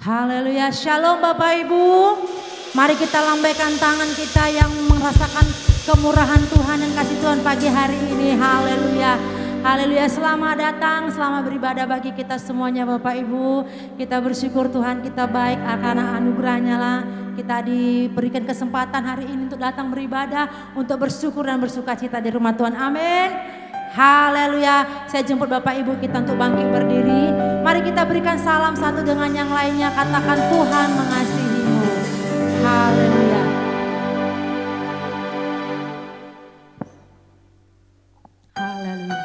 Haleluya, shalom Bapak Ibu. Mari kita lambaikan tangan kita yang merasakan kemurahan Tuhan dan kasih Tuhan pagi hari ini. Haleluya, haleluya, selamat datang, selamat beribadah bagi kita semuanya Bapak Ibu. Kita bersyukur Tuhan kita baik karena anugerahnya lah. Kita diberikan kesempatan hari ini untuk datang beribadah, untuk bersyukur dan bersuka cita di rumah Tuhan. Amin. Haleluya, saya jemput Bapak Ibu kita untuk bangkit berdiri. Mari kita berikan salam satu dengan yang lainnya, katakan Tuhan mengasihimu. Haleluya. Haleluya.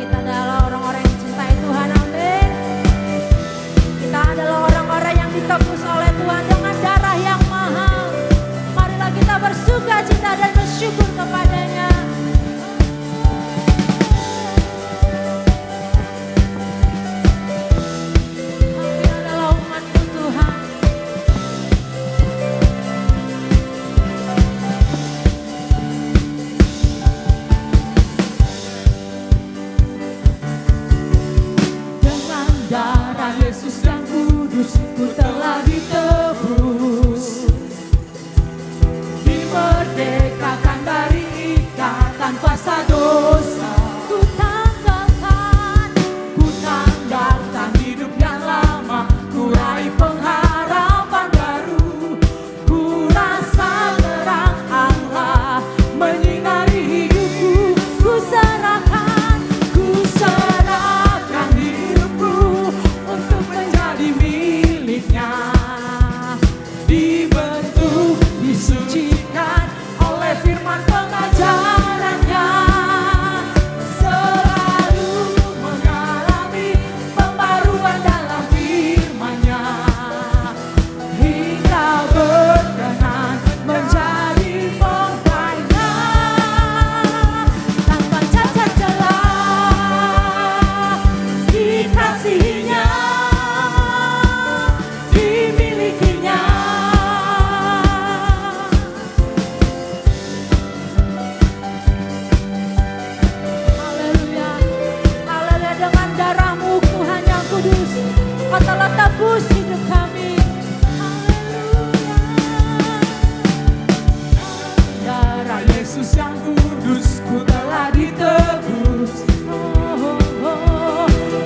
Kita adalah orang-orang yang dicintai Tuhan, amin. Kita adalah orang-orang yang ditebus oleh Tuhan dengan darah yang mahal. Marilah kita bersuka cita dan bersyukur kepadanya. Ku telah ditebus, dimerdekakan dari ikatan kuasa dosa. Ku tanggalkan hidup yang lama, ku raih pengharapan baru. Ku rasa terang Allah menyinari hidupku. Ku serahkan hidupku untuk menjadi miliknya. Dibentuk, disucikan oleh firman pengajarannya. Selalu mengalami pembaruan dalam firman-Nya, hingga berkenan menjadi pengkayanya. Tanpa cacat celah dikasihinya, dimilikinya. Haleluya, haleluya, dengan darah-Mu Tuhan yang kudus, Kau telah tebus hidup kami. Haleluya, darah Yesus yang kudus, ku telah ditebus.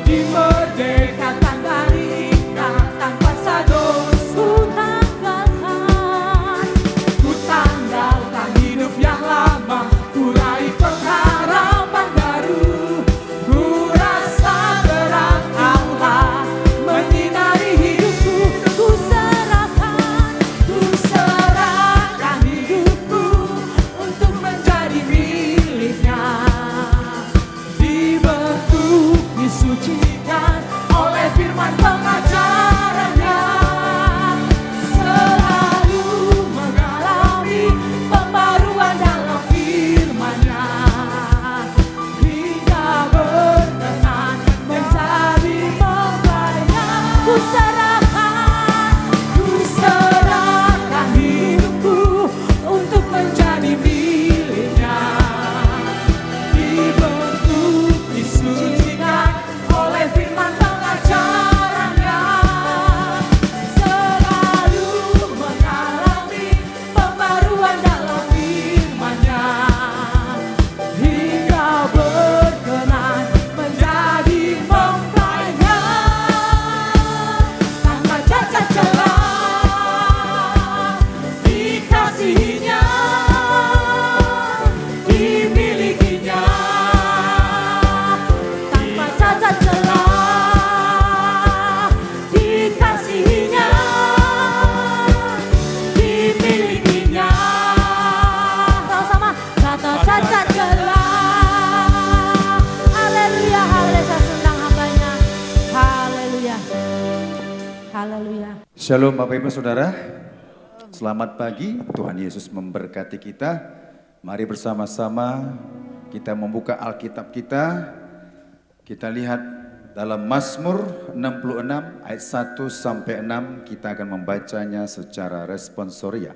Dimerdekakan dari ikatan kuasa dosa. Ku tanggalkan hidup yang lama, ku raih pengharapan baru. Ku rasa terang Allah menyinari hidupku. Ku serahkan hidupku untuk menjadi miliknya. Dibentuk, disucikan oleh firman pengajarannya. Selalu mengalami pembaruan dalam firman-Nya, hingga berkenan menjadi pengkayanya. Ku serahkan hidupku untuk menjadi miliknya. Dibentuk, disucikan oleh firman pengajarannya. Selalu mengalami pembaruan dalam firman-Nya, hingga berkenan menjadi pengkayanya. Tanpa cacat celah dikasihinya, dimilikinya. Tanpa cacat celah dikasihinya, dimilikinya. Sama-sama, kata cacat celah. Haleluya, haleluya, saya sendang hambanya. Haleluya, haleluya. Shalom Bapak Ibu Saudara, selamat pagi, Tuhan Yesus memberkati kita. Mari bersama-sama kita membuka Alkitab kita. Kita lihat dalam Mazmur 66 ayat 1 sampai 6, kita akan membacanya secara responsoria.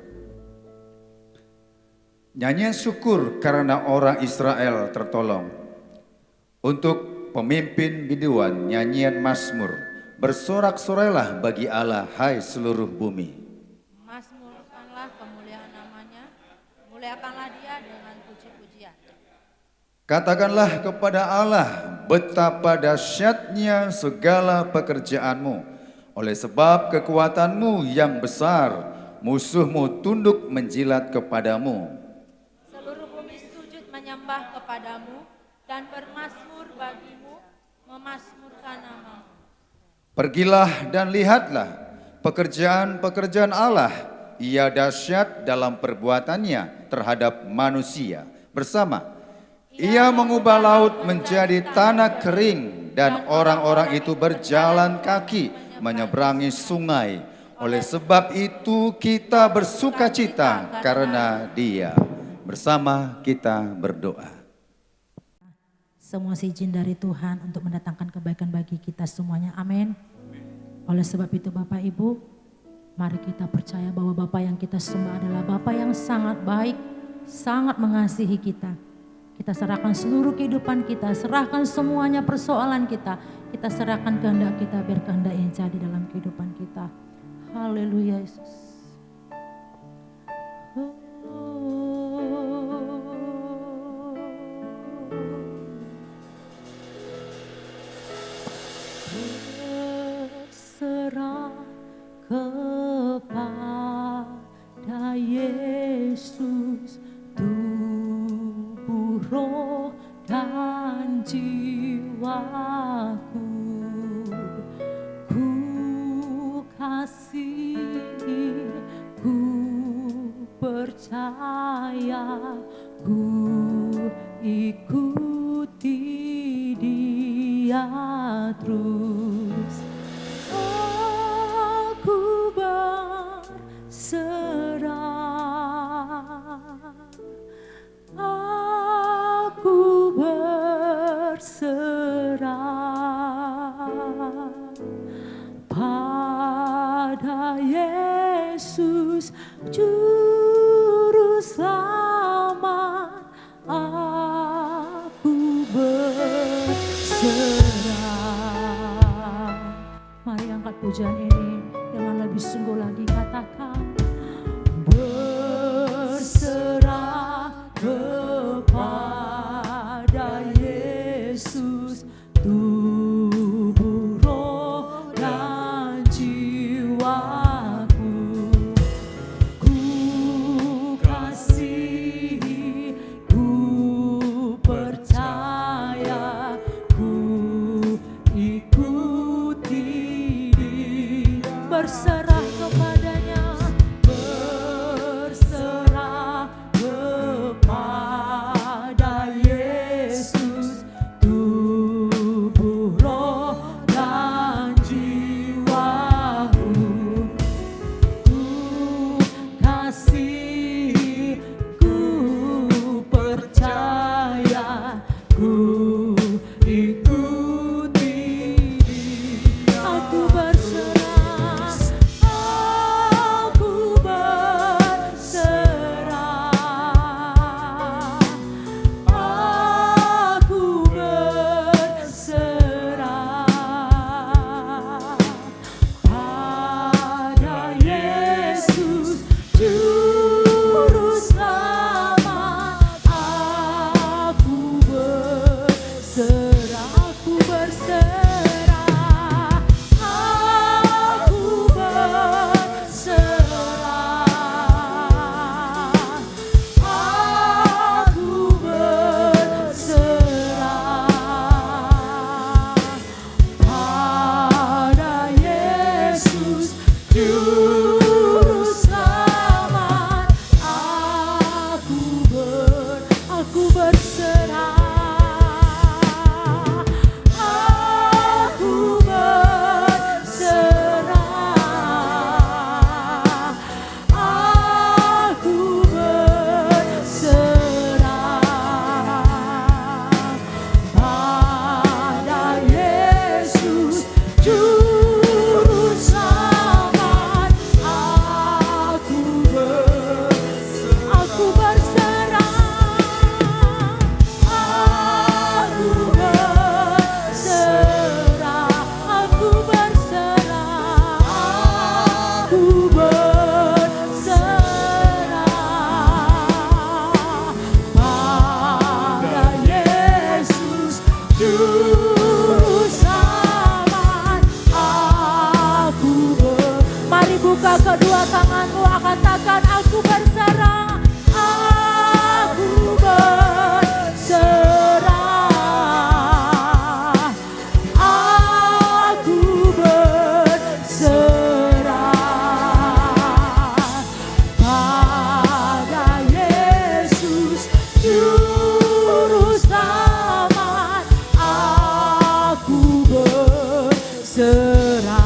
Nyanyian syukur karena orang Israel tertolong. Untuk pemimpin biduan nyanyian Mazmur Bersorak-sorailah bagi Allah, hai seluruh bumi. Mazmurkanlah kemuliaan namanya, muliakanlah dia dengan puji-pujian. Katakanlah kepada Allah, betapa dahsyatnya segala pekerjaanmu. Oleh sebab kekuatanmu yang besar, musuhmu tunduk menjilat kepadamu. Seluruh bumi sujud menyembah kepadamu dan bermazmur bagimu, memazmurkan namamu. Pergilah dan lihatlah pekerjaan-pekerjaan Allah. Ia dahsyat dalam perbuatannya terhadap manusia. Bersama, Ia mengubah laut menjadi tanah kering dan orang-orang itu berjalan kaki menyeberangi sungai. Oleh sebab itu kita bersukacita karena Dia. Bersama kita berdoa. Semua izin dari Tuhan untuk mendatangkan kebaikan bagi kita semuanya. Amin. Oleh sebab itu Bapak Ibu, mari kita percaya bahwa Bapak yang kita sembah adalah Bapak yang sangat baik, sangat mengasihi kita. Kita serahkan seluruh kehidupan kita, serahkan semuanya persoalan kita. Kita serahkan kehendak kita biar kehendak yang jadi dalam kehidupan kita. Haleluya Yesus. Berserah kepada Yesus, tubuh, roh, dan jiwaku. Ku kasih, ku percaya, ku ikuti Dia terus. Aku berserah, aku berserah pada Yesus Juru Selamat. Aku berserah. Mari angkat pujian ini dengan lebih sungguh lagi, katakan berserah kepada Yesus, tubuh, roh, dan jiwaku. Ku kasihi, ku percaya, ku ikuti Dia. Berserah kepadanya, berserah kepada Yesus, tubuh, roh, dan jiwaku. Ku kasih, ku percaya, ku ikuti Dia. Aku berserah, buka kedua tanganmu, katakan aku berserah. Aku berserah. Aku berserah pada Yesus Juru Selamat. Aku berserah.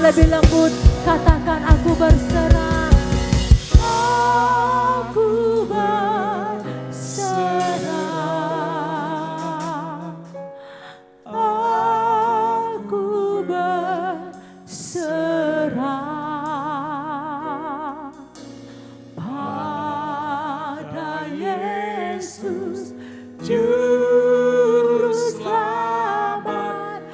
Lebih lembut, katakan aku berserah. Aku berserah. Aku berserah pada Yesus Juru Selamat.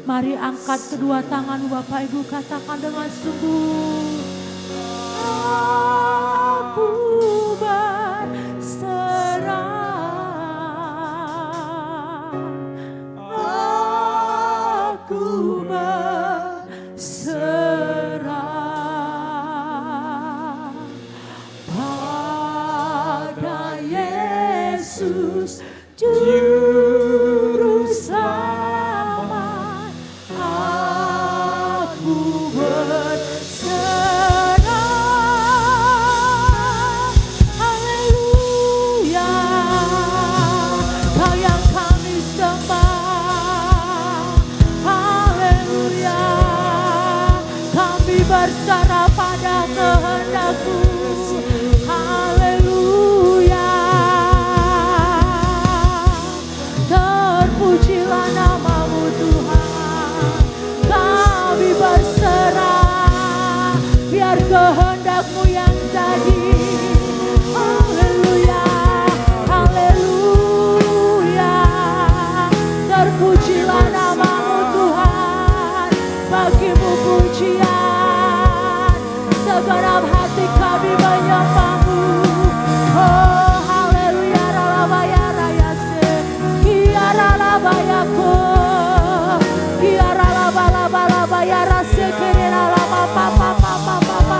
Mari angkat kedua tangan Bapak Ibu, katakan dengan sungguh. Aku berserah. Aku berserah pada Yesus Juru Selamat. Berserah pada kehendak-Mu. Haleluya. Terpujilah nama-Mu Tuhan. Kami berserah, biar kehendak-Mu yang jadi. Haleluya. Haleluya. Terpujilah nama-Mu Tuhan. Bagi-Mu pujian. Segenap hati kami menyembah-Mu. Oh haleluya, ralabaya rayase, kiara labaya ko, kiara labalabaya rase kira lama papa papa papa.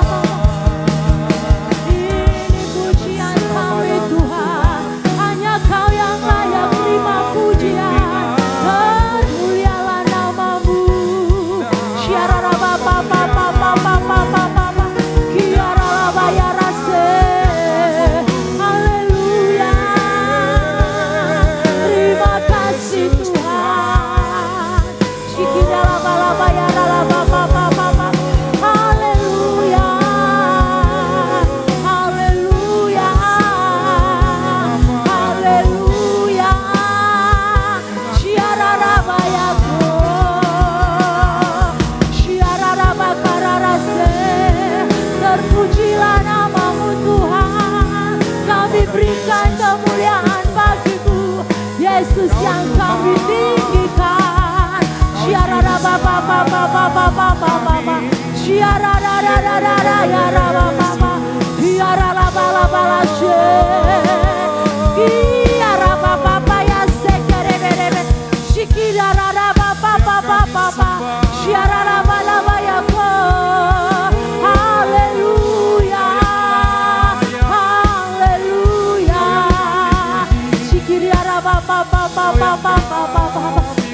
Ini pujian kami Tuhan, hanya Kau yang layak terima pujian. Termulialah nama-Mu. Kiara laba papa papa papa papa. Haleluya. Terima kasih Tuhan. Haleluya. Haleluya. Haleluya. Ciara rabayako. Ciara rabakararase. Terpujilah nama-Mu Tuhan. Kami berikan kemuliaan bagi-Mu, Yesus yang kami tinggikan. Ciara raba baba baba baba baba. Ciara rara rara ya raba baba. Ciara laba laba lashe.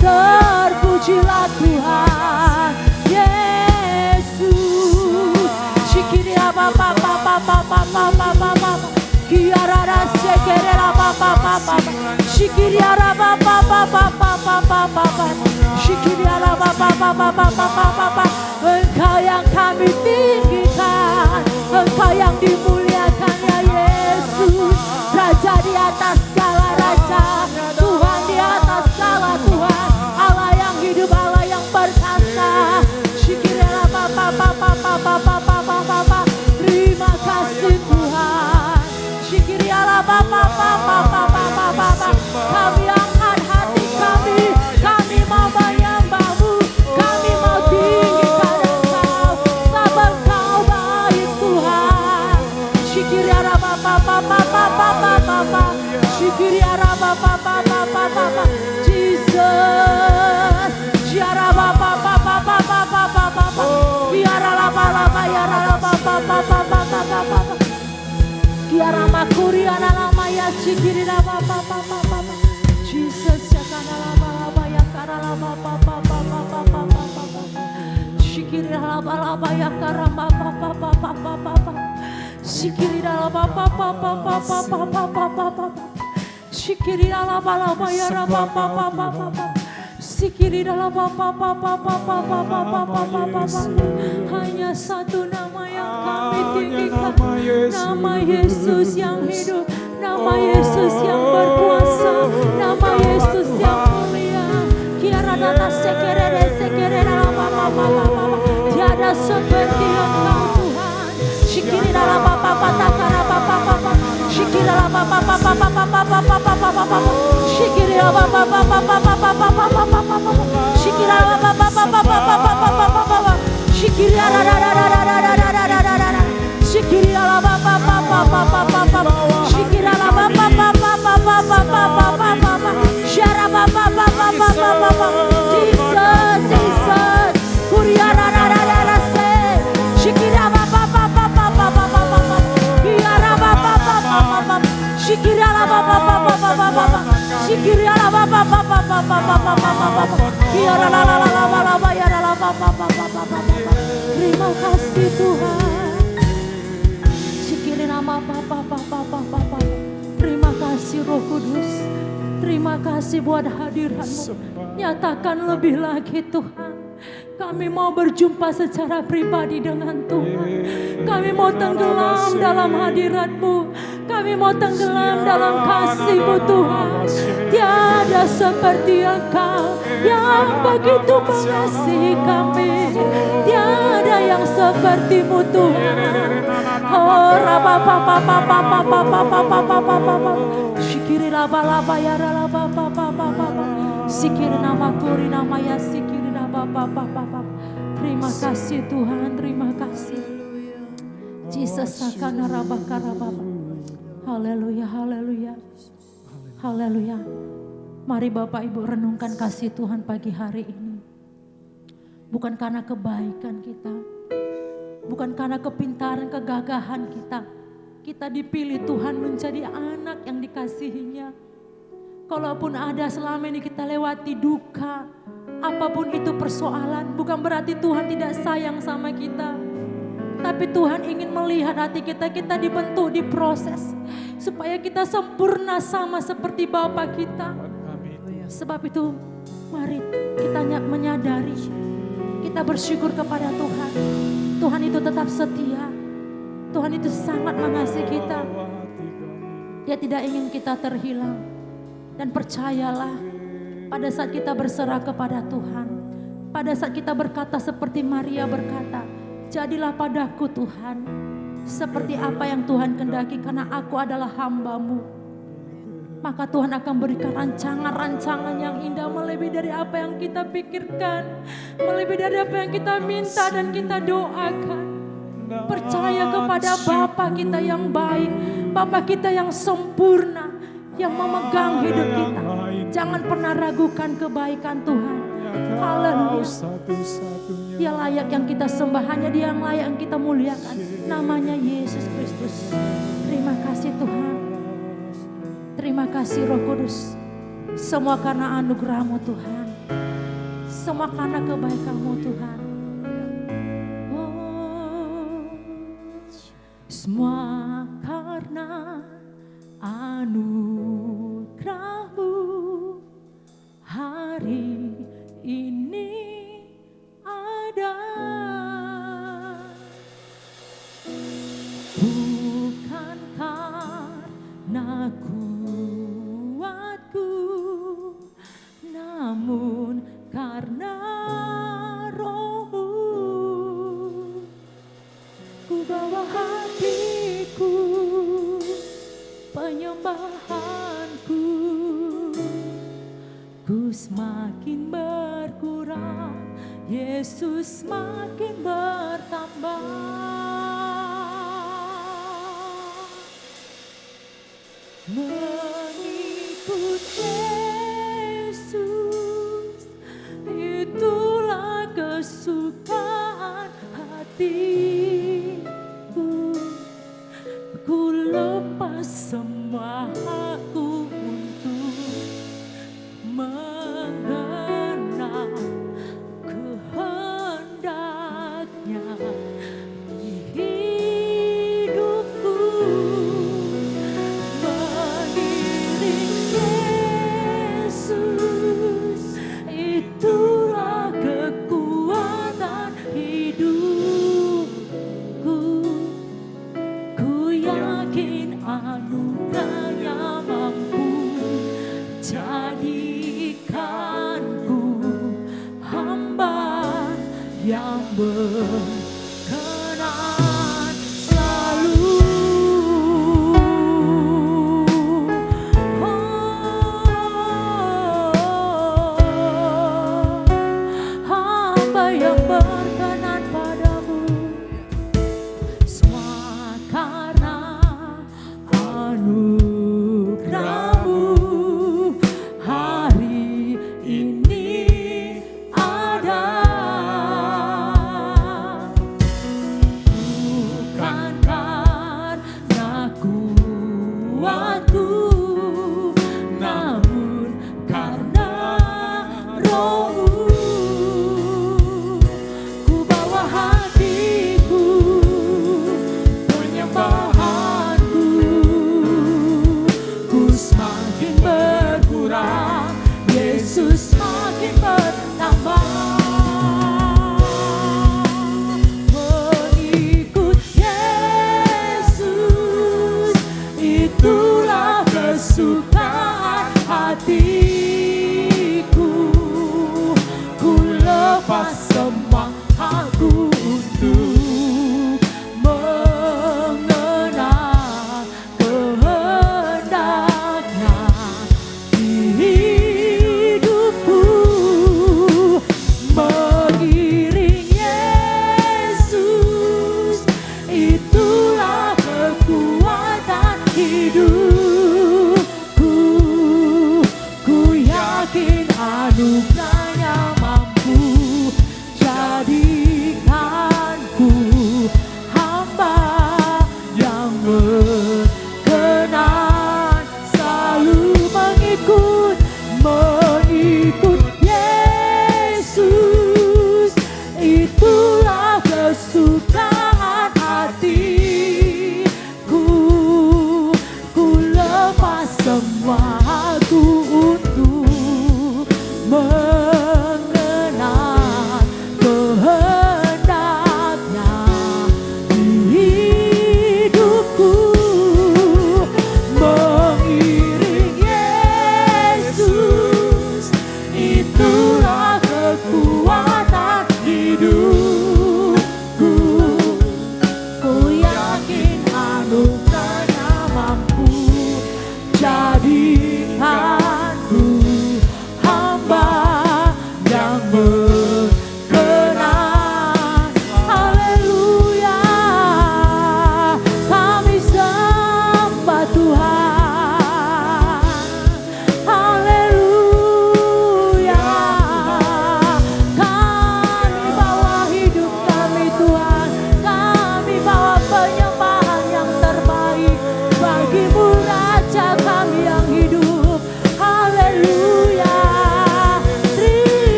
Terpujilah Tuhan Yesus. Shikira papa papa papa papa papa. Kiara rasa kerela papa papa. Shikira papa papa papa papa papa. Shikira papa papa papa papa. Engkau yang kami tinggikan, Engkau yang dimuliakan ya Yesus. Raja di atas segala raja, Tuhan di atas segala Tuhan, Allah yang hidup, Allah yang perkasa. Shikirela papa papa papa papa papa. Terima kasih Tuhan. Shikirela papa papa papa papa. Kami angkat hati kami mau menyembah-Mu, kami mau tinggikan Engkau, sebab Engkau baik Tuhan. Shikirela papa papa papa papa. Shikirela papa papa papa. Jesus. Shikirela papa papa papa papa. Biara lapa lapa ya lapa papa papa papa. Kiara makuri ana lama ya shikirela papa papa papa. Jesus ya kana lapa lapa ya kara lapa papa papa papa papa. Shikirela lapa lapa ya kara papa papa papa papa. Shikirela lapa papa papa papa papa. Shikirela lapa lapa ya lapa papa papa. Shikirela lapa papa papa papa papa. Hanya satu nama yang kami tinggikan, nama Yesus yang hidup, nama Yesus yang berkuasa, nama Yesus yang mulia. Kiara data sekere lapa papa. Tiada seperti Engkau Tuhan. Shikirela lapa papa takara papa. Shikirela papa papa papa papa. Shikirela papa papa papa. Shikirela papa papa. Shikirela ra. Shikirela papa papa. Shikirela papa. Shara papa. Jesus. Kuriara ra se. Shikirela papa. Kiara papa. Shikirela papa. Shikirela papa. Kiara la ya la papa. Terima kasih Tuhan. Shikirela papa. Terima kasih Roh Kudus. Terima kasih buat hadirat-Mu. Nyatakan lebih lagi Tuhan. Kami mau berjumpa secara pribadi dengan Tuhan. Kami mau tenggelam dalam hadirat-Mu. Kami mau tenggelam dalam kasih-Mu Tuhan. Tiada seperti Engkau yang begitu mengasihi kami. Tiada yang seperti-Mu Tuhan. Oh raba papa. Shikiri laba ya raba papa. Sikiri nama kuri nama ya sikiri nama papa. Terima kasih Tuhan, terima kasih. Jesus sakana rabakara bapa. Haleluya. Mari Bapak Ibu renungkan kasih Tuhan pagi hari ini. Bukan karena kebaikan kita, bukan karena kepintaran, kegagahan kita. Kita dipilih Tuhan menjadi anak yang dikasihinya. Kalaupun ada selama ini kita lewati duka, apapun itu persoalan, bukan berarti Tuhan tidak sayang sama kita. Tapi Tuhan ingin melihat hati kita dibentuk, diproses. Supaya kita sempurna sama seperti Bapa kita. Sebab itu mari kita menyadari, kita bersyukur kepada Tuhan. Tuhan itu tetap setia. Tuhan itu sangat mengasihi kita. Dia tidak ingin kita terhilang. Dan percayalah, pada saat kita berserah kepada Tuhan, pada saat kita berkata seperti Maria berkata, jadilah padaku Tuhan, seperti apa yang Tuhan kehendaki, karena aku adalah hamba-Mu. Maka Tuhan akan berikan rancangan-rancangan yang indah, melebihi dari apa yang kita pikirkan, melebihi dari apa yang kita minta dan kita doakan. Percaya kepada Bapa kita yang baik, Bapa kita yang sempurna, yang memegang hidup kita. Jangan pernah ragukan kebaikan Tuhan. Haleluya. Dia layak yang kita sembah, hanya Dia yang layak yang kita muliakan. Namanya Yesus Kristus. Terima kasih Tuhan. Terima kasih Roh Kudus. Semua karena anugerah-Mu Tuhan. Semua karena kebaikan-Mu Tuhan. Oh, semua karena anugerah-Mu hari ini ada. Bukan karena kuatku, namun karena Roh-Mu. Ku bawa hatiku, penyembahanku, ku semakin berkurang, Yesus semakin bertambah. Mengikut Yesus, itulah kesukaan hatiku. Ku lepas semua hakku untuk mengenal kehendaknya di hidupku. Mengiring Yesus, itulah kekuatan hidupku. Ku yakin anugerah-Nya mampu jadikanku hamba yang berkenan selalu. Hamba yang berkenan padamu. Semua karena anugerah-Mu hari ini ada. Bukan karena kuatku, namun karena Roh-Mu. Ku bawa hatiku, penyembahanku, ku semakin berkurang, Yesus semakin bertambah. Mengikut Yesus, itulah kesukaan hatiku. Ku lepas semua hakku untuk mengenal kehendaknya di hidupku.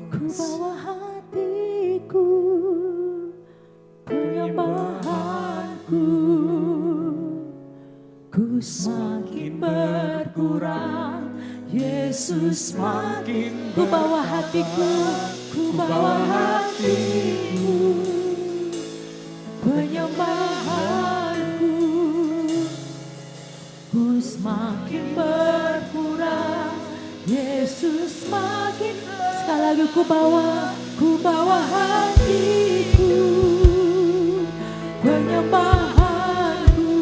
Ku bawa hatiku, penyembahanku, ku semakin berkurang, Yesus semakin. Ku bawa hatiku, ku bawa hatiku, penyembahanku, ku semakin berkurang, Yesus semakin. Sekali lagi ku bawa hatiku, penyembahanku,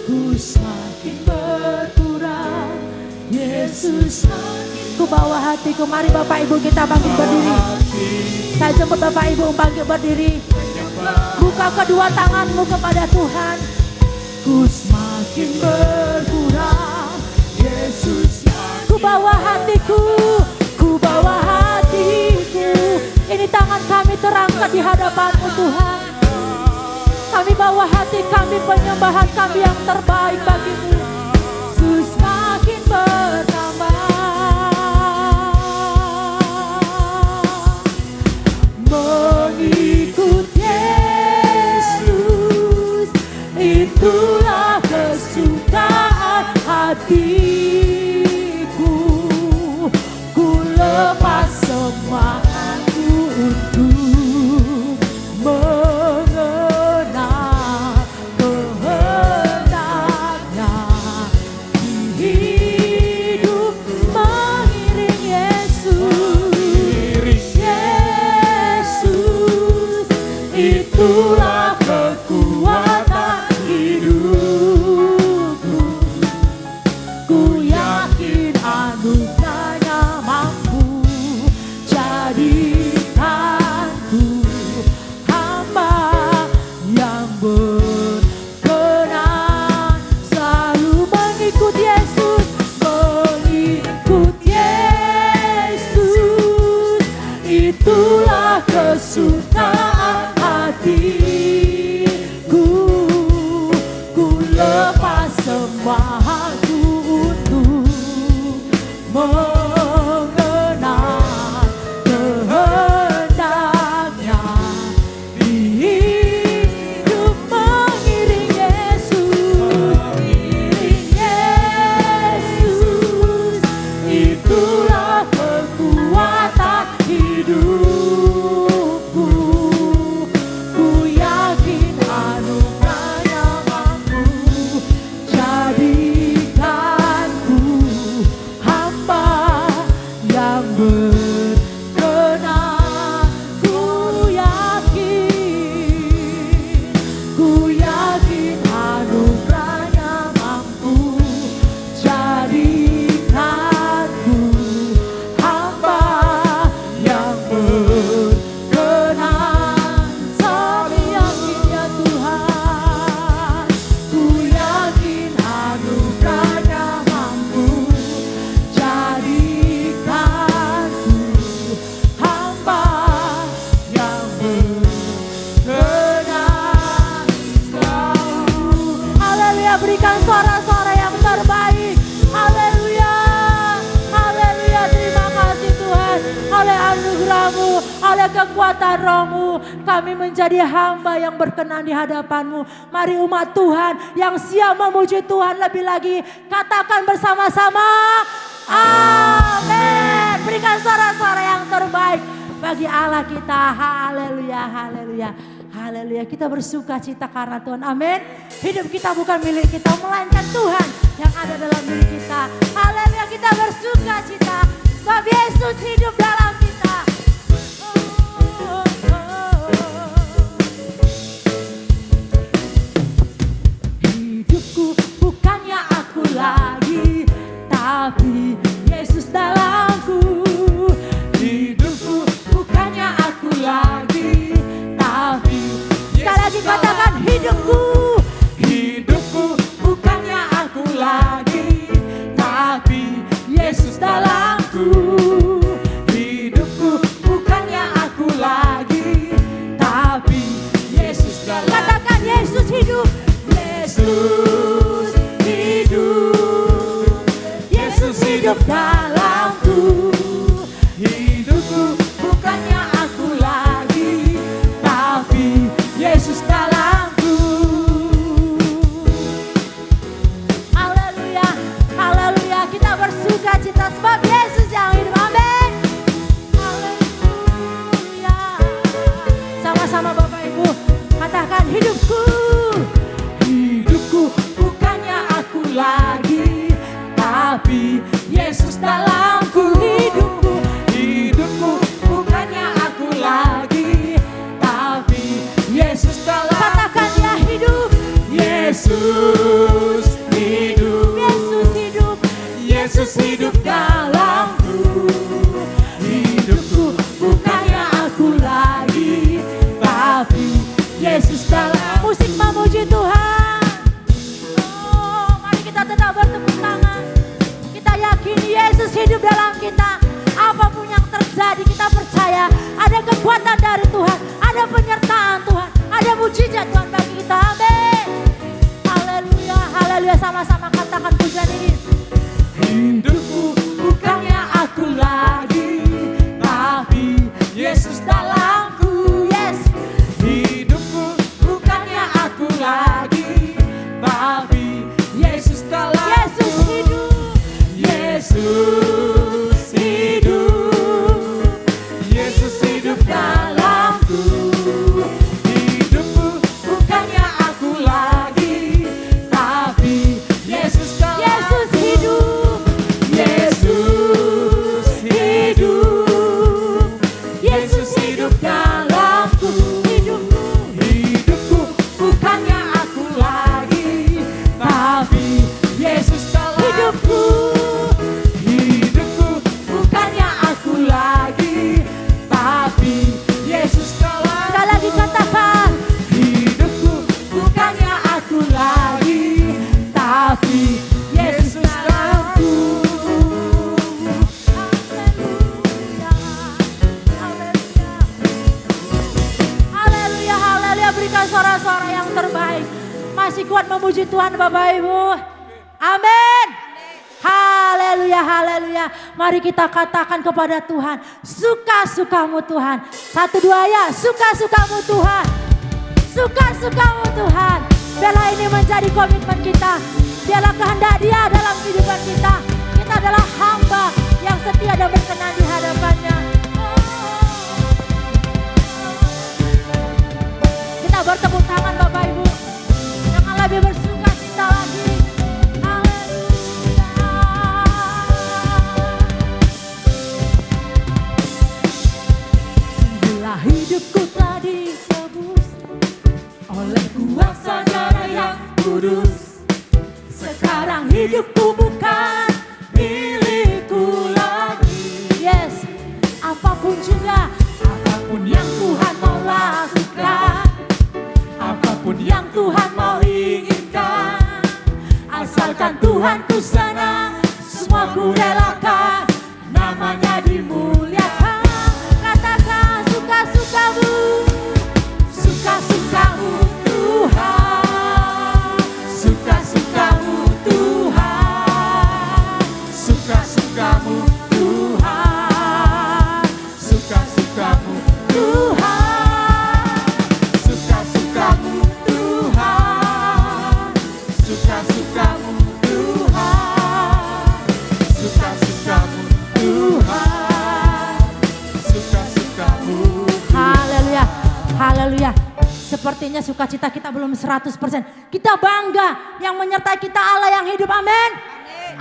ku semakin berkurang, Yesus semakin. Ku bawa hatiku, mari Bapak Ibu kita bangkit berdiri. Saya jemput Bapak Ibu bangkit berdiri. Buka kedua tanganmu kepada Tuhan. Ku semakin berkurang, Yesus. Ku bawa hatiku, ku bawa hatiku. Ini tangan kami terangkat di hadapan-Mu Tuhan. Kami bawa hati kami, penyembahan kami yang terbaik bagi-Mu. Yesus semakin bertambah. Mengikut Yesus, itulah kesukaan hatiku. Ku lepas semangatku untuk mengenal kehendaknya. Hidup mengiring Yesus. Yesus, itulah kekuatan hidupku. Ku yakin anugerahnya mampu jadikanku hamba yang berkenan selalu mengikut Yesus. Mengikut Yesus, itulah kesukaan hatiku. Ku lepas semuaku untuk mengenal kehendaknya. Hidup mengiring Yesus, mengiring Yesus, itulah kekuatan hidupku. Ku yakin anugerahnya mampu jadikanku hamba yang berkenan. Ku yakin anugerahnya mampu jadikanku hamba yang berkenan. Kami yakin ya Tuhan, ku yakin anugerahnya mampu jadikanku hamba yang berkenan selalu. Haleluya, berikan suara-suara yang terbaik. Haleluya, haleluya, terima kasih Tuhan. Oleh anugerah-Mu, oleh kekuatan Roh-Mu, kami menjadi hamba yang berkenan di hadapan-Mu. Mari umat Tuhan yang siap memuji Tuhan lebih lagi, katakan bersama-sama, amin. Berikan suara-suara yang terbaik bagi Allah kita. Haleluya, haleluya, haleluya. Kita bersuka cita karena Tuhan, amin. Hidup kita bukan milik kita, melainkan Tuhan yang ada dalam diri kita. Haleluya, kita bersuka cita sebab Yesus hidup dalam kita. Hidupku bukannya aku lagi, tapi Yesus dalamku. Hidupku bukannya aku lagi, tapi sekali lagi katakan hidupku. Hidupku bukannya aku lagi, tapi Yesus dalamku. Hidupku bukannya hati kita percaya ada kekuatan dari Tuhan, ada penyertaan Tuhan, ada mujizat Tuhan bagi kita. Amin. Haleluya, haleluya, sama-sama katakan pujian ini. Hidupku bukannya aku lagi, tapi Yesus dalamku. Yes. Hidupku bukannya aku lagi, tapi Yesus dalamku. Yesus hidup. Yesus hidup. Yesus hidup dalamku. Hidupku bukannya aku lagi, tapi Yesus dalamku. Yesus hidup. Yesus hidup. Yesus hidup dalamku. Hidupku bukannya aku lagi, tapi Yesus dalamku. Hidupku bukannya aku lagi, tapi Yesus dalamku. Sekali lagi katakan. Hidupku bukannya aku lagi, tapi Yesus dalamku. Haleluya, haleluya, berikan suara-suara yang terbaik. Masih kuat memuji Tuhan Bapak Ibu. Amin. Haleluya, haleluya. Mari kita katakan kepada Tuhan, suka-sukamu Tuhan. 1, 2 ya, suka-sukamu Tuhan. Suka-sukamu Tuhan. Biarlah ini menjadi komitmen kita. Biarlah kehendak Dia dalam kehidupan kita. Kita adalah hamba yang setia dan berkenan di hadapannya. Kita bertepuk tangan Bapak Ibu. Jangan lebih bersuka cita lagi. Haleluya. Sungguhlah hidupku telah ditebus oleh kuasa darah yang kudus. Sekarang hidupku bukan milikku lagi. Yes, apapun juga, apapun yang Tuhan mau lakukan, apapun yang Tuhan mau inginkan, asalkan Tuhan ku senang, semua ku relakan, namanya dimuliakan. Katakan suka-sukamu, suka-sukamu Tuhan, suka-sukamu Tuhan, Suka-sukamu Tuhan, suka-sukamu Tuhan, suka-sukamu Tuhan, suka-sukamu Tuhan, suka-sukamu Tuhan, suka-sukamu. Haleluya, haleluya. Sepertinya sukacita kita belum 100%. Kita bangga yang menyertai kita Allah yang hidup. Amin.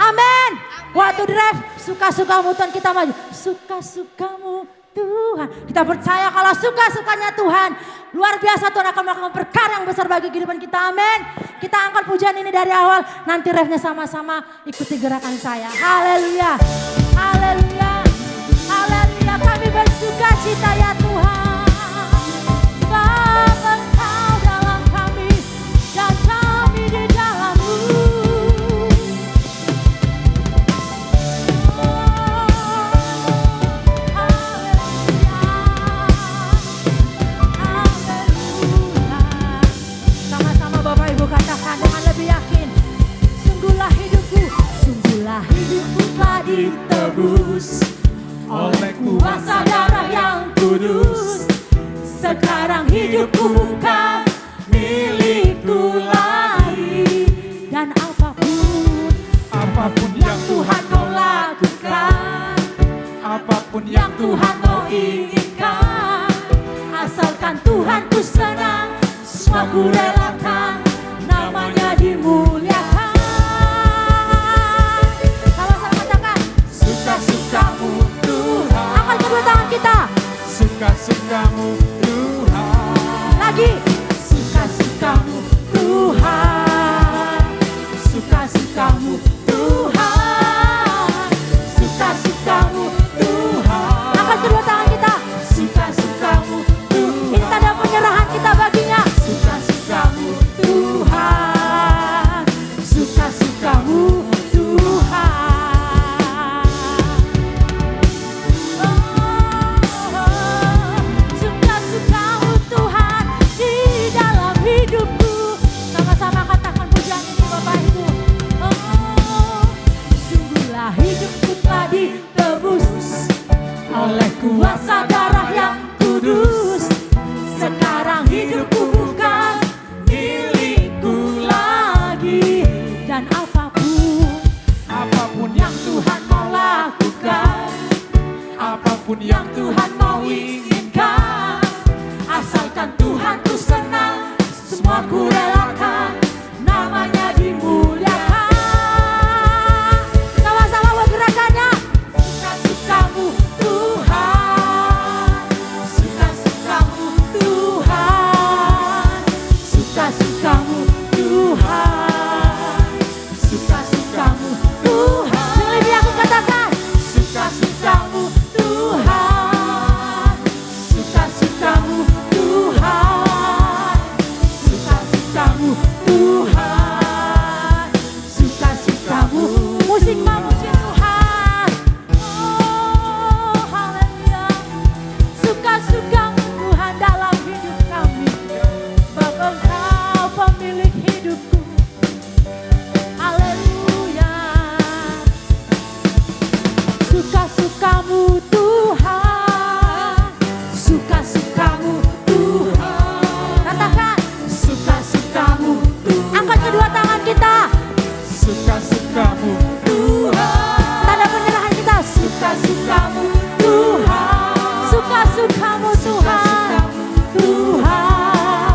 Amin. Waktu drive, suka-sukamu Tuhan kita maju. Suka-sukamu Tuhan. Kita percaya kalau suka-sukanya Tuhan, luar biasa Tuhan akan melakukan perkara yang besar bagi kehidupan kita. Amin. Kita angkat pujian ini dari awal. Nanti refnya sama-sama ikuti gerakan saya. Haleluya. Haleluya. Haleluya. Kami bersuka cita ya Tuhan. Sebab Engkau dalam kami dan kami di dalam-Mu. Sama-sama Bapak Ibu katakan dengan lebih yakin. Sungguhlah hidupku telah ditebus Oleh kuasa darah yang kudus. Sekarang hidupku bukan milikku lagi. Dan apapun yang Tuhan mau lakukan, apapun yang Tuhan mau inginkan, asalkan Tuhan ku senang, semua ku relakan, namanya dimuliakan. Sama-sama katakan, suka-sukamu Tuhan, angkat kedua tangan kita. suka-sukamu Tuhan, Lagi, suka-sukamu Tuhan, suka-sukamu Tuhan, suka-sukamu Tuhan. Angkat kedua tangan kita, suka-sukamu Tuhan. Ini tanda penyerahan kita baginya. Suka-sukamu Tuhan, suka-sukamu Tuhan. Oh. yang kudus. Sekarang hidupku bukan milikku lagi. Dan apapun yang Tuhan mau lakukan, apapun yang Tuhan mau inginkan, asalkan Tuhan ku senang, semua ku relakan, namanya dimuliakan. Sama-sama bergerakannya. Suka-sukamu Tuhan, suka-sukamu Tuhan, suka-sukamu Tuhan, suka-sukamu Tuhan. Lebih aku katakan, suka-sukamu Tuhan, suka-sukamu Tuhan, suka-sukamu Tuhan, suka-sukamu. Musik memuji Tuhan. Oh haleluya. Suka-sukamu Tuhan dalam hidup kami, sebab Engkau pemilik hidupku. Haleluya. Suka-sukamu Tuhan, suka-sukamu Tuhan. Katakan, suka-sukamu Tuhan. Angkat kedua tangan kita, suka-sukamu Tuhan. Tanda penyerahan kita, suka-sukamu Tuhan, suka-sukamu Tuhan, Tuhan,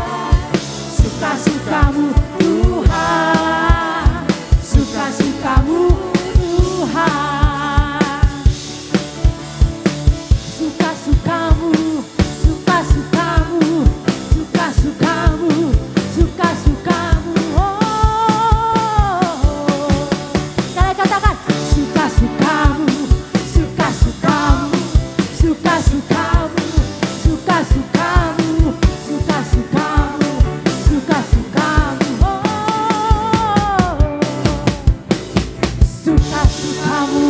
suka-sukamu Tuhan, suka-sukamu Tuhan. Suka-sukamu, suka-sukamu, suka-sukamu, suka-sukamu. Oh, kalian katakan suka-sukamu, suka-sukamu, suka-sukamu, suka-sukamu, suka-sukamu, suka-sukamu. Oh, suka-sukamu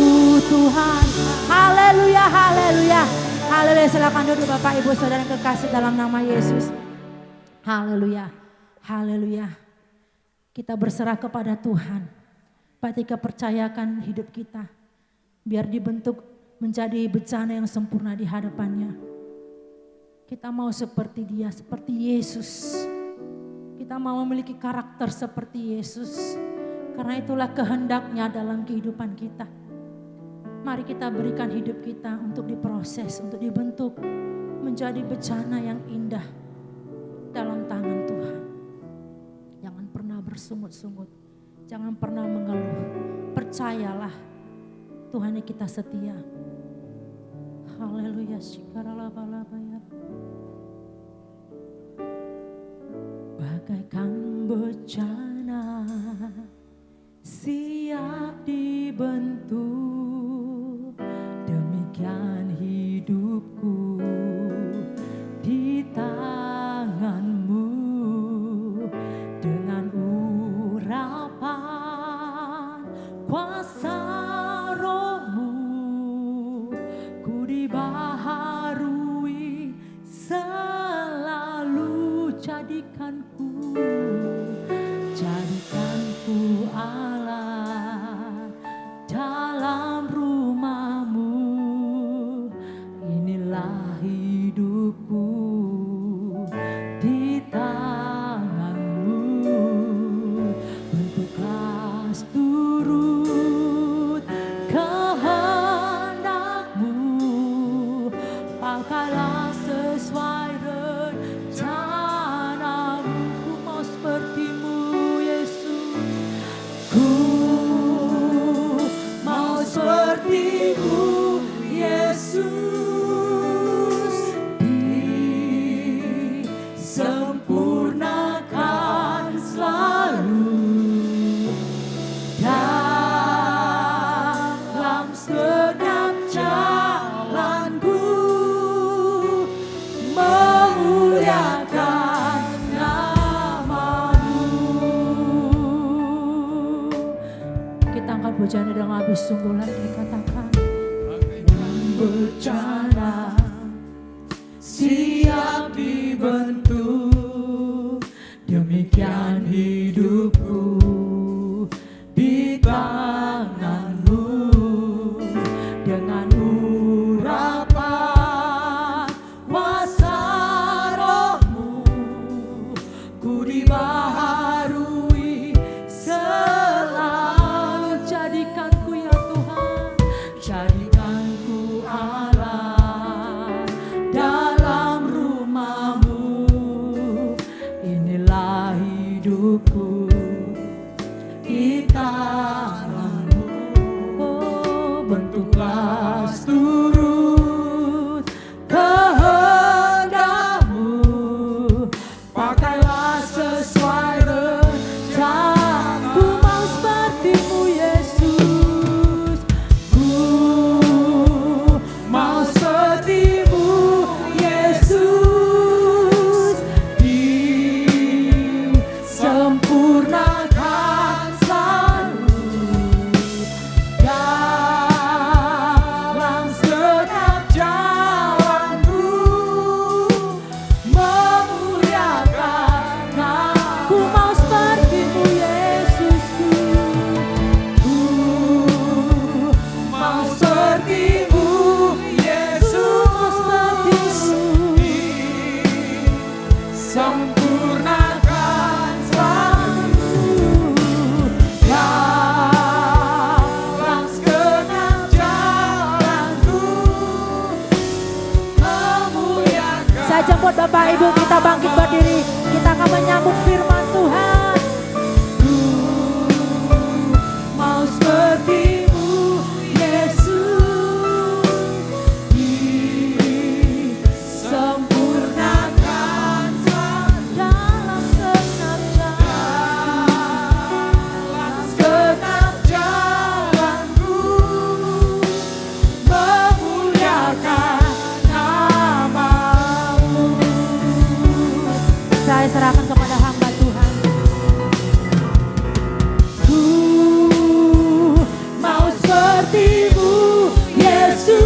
Tuhan. Haleluya, haleluya, haleluya. Silakan duduk Bapak Ibu Saudara yang kekasih dalam nama Yesus. Haleluya, haleluya. Kita berserah kepada Tuhan. Pak Tika percayakan hidup kita, biar dibentuk menjadi bencana yang sempurna di hadapannya. Kita mau seperti Dia, seperti Yesus. Kita mau memiliki karakter seperti Yesus. Karena itulah kehendaknya dalam kehidupan kita. Mari kita berikan hidup kita untuk diproses, untuk dibentuk menjadi bencana yang indah dalam tangan Tuhan. Jangan pernah bersungut-sungut, jangan pernah mengeluh. Percayalah Tuhan yang kita setia. Haleluya. Bagaikan bencana siap dibentuk, demikian hidupku di tanganmu. Dengan urapan kuasa rohmu, ku dibaharui selalu. Jadikanku Allah dalam rumahmu. Inilah hidupku di tanganmu. Bentuklah turut kehendakmu, pakailah sesuai rencanamu. Ku mau sepertimu Yesus, ku mau sepertimu Yesus, disempurnakan selalu dalam setiap jalanku, memuliakan namamu. Kita angkat pujaan dengan habis sungguh lagi, katakan bencana siap dibentuk, demikian hidupku di tanganmu. Dengan urapan Saya jemput Bapak Ibu, kita bangkit berdiri. Kita akan menyambut firman Tuhan. Mau seperti-Mu Yesus, disempurnakan dalam segenap jalanku, memuliakan nama-Mu. Saya serahkan kepada hamba Tuhan. Mau seperti-Mu Yesus,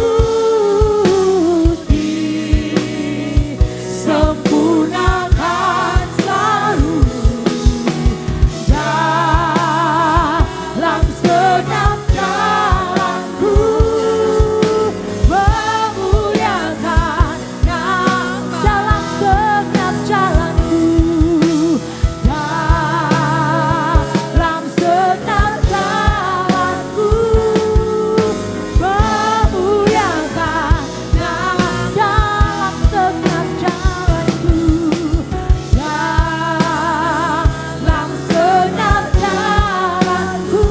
disempurnakan selalu dalam segenap jalanku, memuliakan nama dalam segenap jalanku, dalam segenap jalanku, memuliakan nama dalam segenap jalanku, dalam segenap jalanku,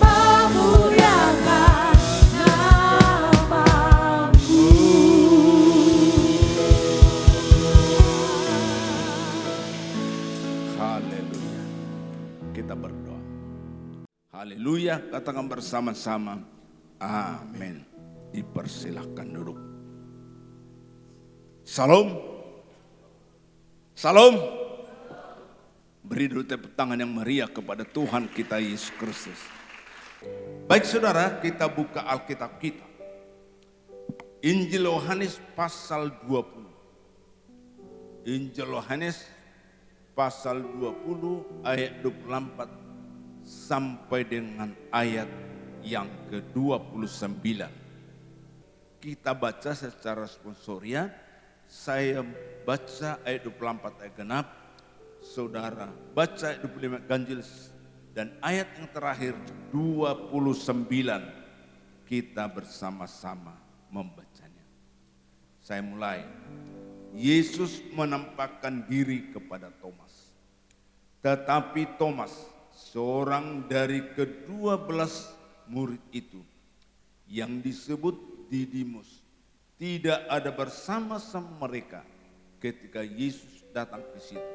memuliakan nama-Mu. Haleluya. Kita berdoa. Haleluya, katakan bersama-sama. Amin. Dipersilahkan duduk. Salam. Salam. Beri dulu tepuk tangan yang meriah kepada Tuhan kita Yesus Kristus. Baik saudara, kita buka Alkitab kita. Injil Yohanes pasal 20. Injil Yohanes pasal 20 ayat 24 sampai dengan ayat yang ke-29. Kita baca secara sponsorian. Saya baca ayat 24 ayat genap, saudara baca ayat 25 ganjil, dan ayat yang terakhir 29 kita bersama-sama membacanya. Saya mulai. Yesus menampakkan diri kepada Thomas. Tetapi Thomas, seorang dari ke-12 murid itu, yang disebut Didimus, tidak ada bersama-sama mereka ketika Yesus datang ke situ.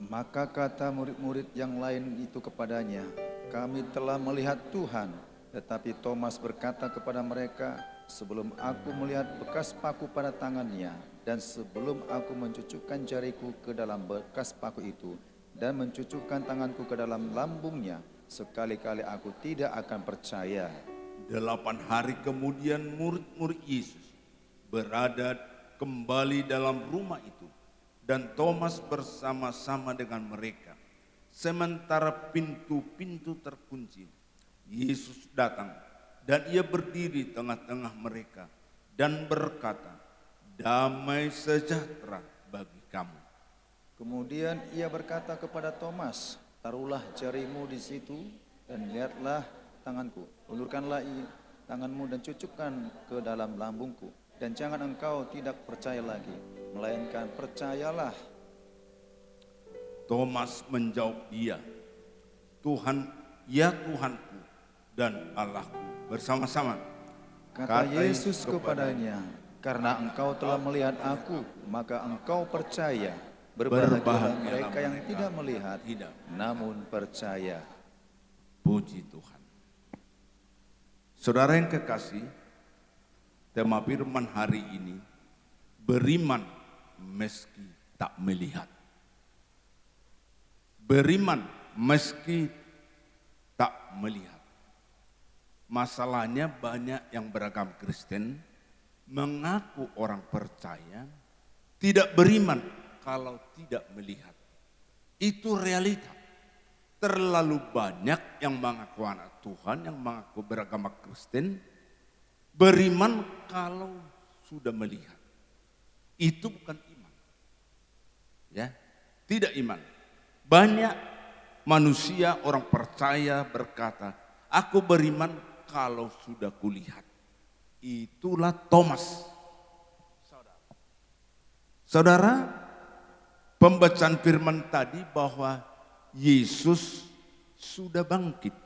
Maka kata murid-murid yang lain itu kepadanya, kami telah melihat Tuhan. Tetapi Thomas berkata kepada mereka, sebelum aku melihat bekas paku pada tangannya, dan sebelum aku mencucukkan jariku ke dalam bekas paku itu, dan mencucukkan tanganku ke dalam lambungnya, sekali-kali aku tidak akan percaya. 8 hari kemudian murid-murid Yesus berada kembali dalam rumah itu, dan Thomas bersama-sama dengan mereka. Sementara pintu-pintu terkunci, Yesus datang dan ia berdiri tengah-tengah mereka dan berkata, damai sejahtera bagi kamu. Kemudian ia berkata kepada Thomas, taruhlah jarimu di situ dan lihatlah tanganku. Ulurkanlah tanganmu dan cucukkan ke dalam lambungku. Dan jangan engkau tidak percaya lagi, melainkan percayalah. Thomas menjawab dia, Tuhan, ya Tuhanku dan Allahku. Bersama-sama. Kata Yesus kepadanya, karena engkau telah melihat aku, maka engkau percaya. Berbahagialah mereka yang tidak melihat, namun percaya. Puji Tuhan. Saudara yang kekasih, tema firman hari ini, beriman meski tak melihat. Beriman meski tak melihat. Masalahnya banyak yang beragam Kristen mengaku orang percaya, tidak beriman kalau tidak melihat. Itu realita. Terlalu banyak yang mengaku anak Tuhan, yang mengaku beragama Kristen, beriman kalau sudah melihat. Itu bukan iman. Ya, tidak iman. Banyak manusia orang percaya berkata, aku beriman kalau sudah kulihat. Itulah Thomas. Saudara, pembacaan firman tadi bahwa Yesus sudah bangkit.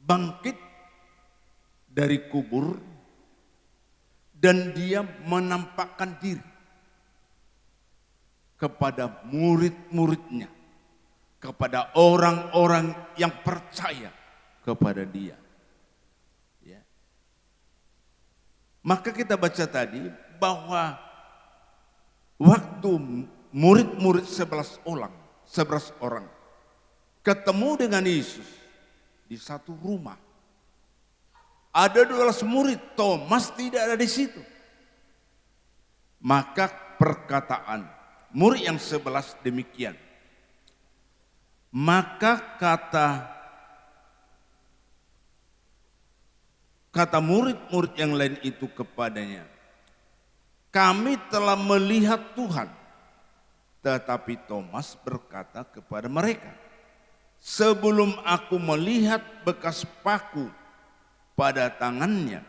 Bangkit dari kubur dan dia menampakkan diri kepada murid-muridnya, kepada orang-orang yang percaya kepada dia. Ya. Maka kita baca tadi bahwa waktu murid-murid 11 orang ketemu dengan Yesus di satu rumah. Ada 12 murid, Thomas tidak ada di situ. Maka perkataan murid yang 11 demikian. Maka kata murid-murid yang lain itu kepadanya, kami telah melihat Tuhan. Tetapi Thomas berkata kepada mereka, sebelum aku melihat bekas paku pada tangannya,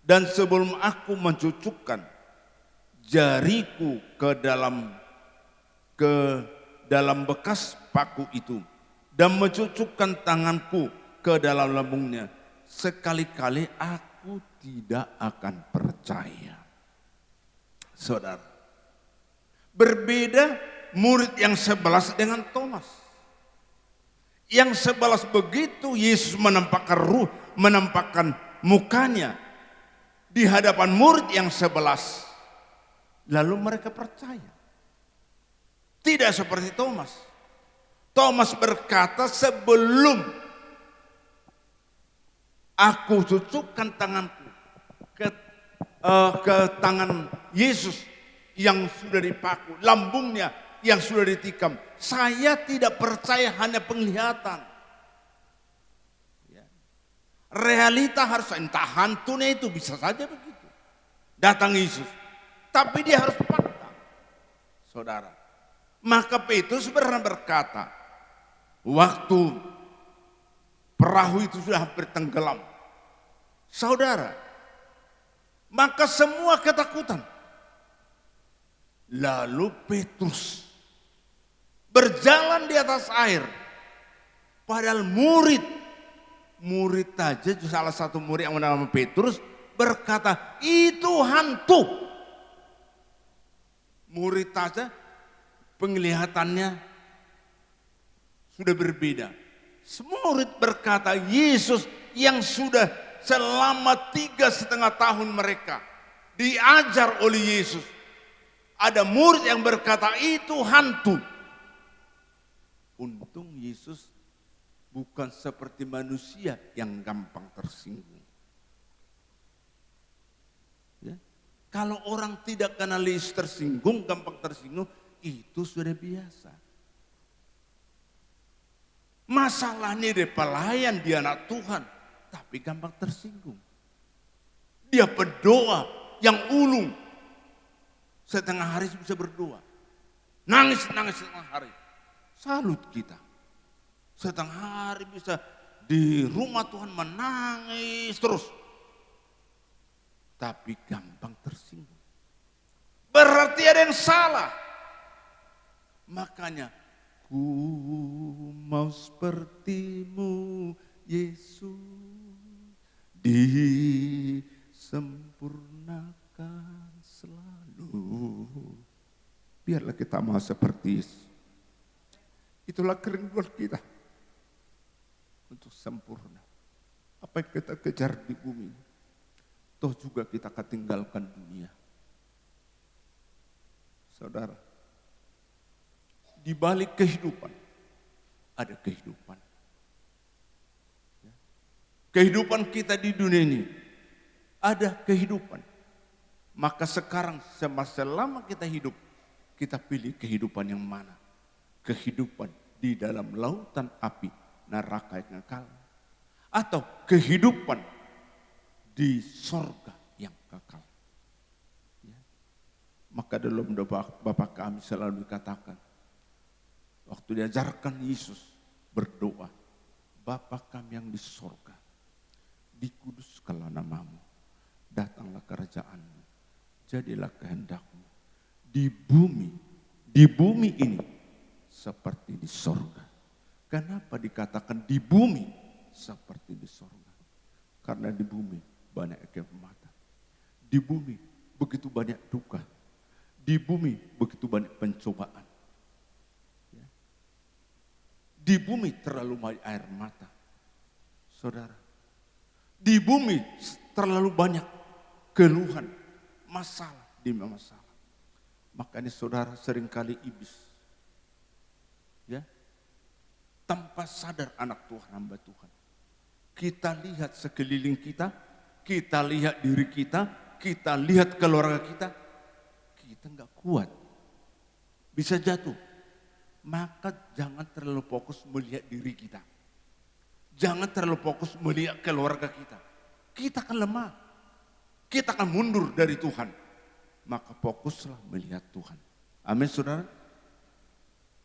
dan sebelum aku mencucukkan jariku ke dalam bekas paku itu, dan mencucukkan tanganku ke dalam lambungnya, sekali-kali aku tidak akan percaya. Saudara, berbeda murid yang 11 dengan Thomas. Yang 11 begitu Yesus menampakkan mukanya di hadapan murid yang 11. Lalu mereka percaya. Tidak seperti Thomas. Thomas berkata, sebelum aku cucukkan tanganku ke tangan Yesus yang sudah dipaku, lambungnya yang sudah ditikam, saya tidak percaya hanya penglihatan. Ya. Realita harus, entah hantunya itu bisa saja begitu. Datang Yesus, tapi dia harus fakta. Saudara, maka Petrus pernah berkata, waktu perahu itu sudah hampir tenggelam, saudara, maka semua ketakutan. Lalu Petrus berjalan di atas air. Padahal murid aja, salah satu murid yang bernama Petrus berkata, itu hantu. Murid aja penglihatannya sudah berbeda. Murid berkata, Yesus yang sudah selama 3,5 tahun mereka diajar oleh Yesus. Ada murid yang berkata itu hantu. Untung Yesus bukan seperti manusia yang gampang tersinggung. Ya. Kalau orang tidak kenal Yesus tersinggung, gampang tersinggung, itu sudah biasa. Masalahnya dia pelayan, dia anak Tuhan, tapi gampang tersinggung. Dia berdoa yang ulung. Setengah hari bisa berdoa. Nangis setengah hari. Salut kita. Setengah hari bisa di rumah Tuhan menangis terus. Tapi gampang tersinggung. Berarti ada yang salah. Makanya, ku mau sepertimu Yesus, disempurnakan selalu. Biarlah kita mau seperti Yesus. Itulah kerinduan kita untuk sempurna. Apa yang kita kejar di bumi, toh juga kita akan tinggalkan dunia. Saudara, di balik kehidupan ada kehidupan. Kehidupan kita di dunia ini ada kehidupan. Maka sekarang selama kita hidup, kita pilih kehidupan yang mana? Kehidupan di dalam lautan api neraka yang kekal, atau kehidupan di sorga yang kekal. Ya. Maka dalam doa Bapa kami selalu dikatakan, waktu diajarkan Yesus berdoa, Bapa kami yang di sorga, dikuduskanlah namamu, datanglah kerajaanmu, jadilah kehendak-Mu di bumi ini seperti di sorga. Kenapa dikatakan di bumi seperti di sorga? Karena di bumi banyak kehormatan. Di bumi begitu banyak duka. Di bumi begitu banyak pencobaan. Ya. Di bumi terlalu banyak air mata. Saudara, di bumi terlalu banyak keluhan, masalah demi masalah. Makanya saudara seringkali iblis, ya, tanpa sadar anak Tuhan, hamba Tuhan. Kita lihat sekeliling kita lihat diri kita lihat keluarga kita nggak kuat, bisa jatuh. Maka jangan terlalu fokus melihat diri kita. Jangan terlalu fokus melihat keluarga kita. Kita akan lemah, kita akan mundur dari Tuhan. Maka fokuslah melihat Tuhan. Amin saudara.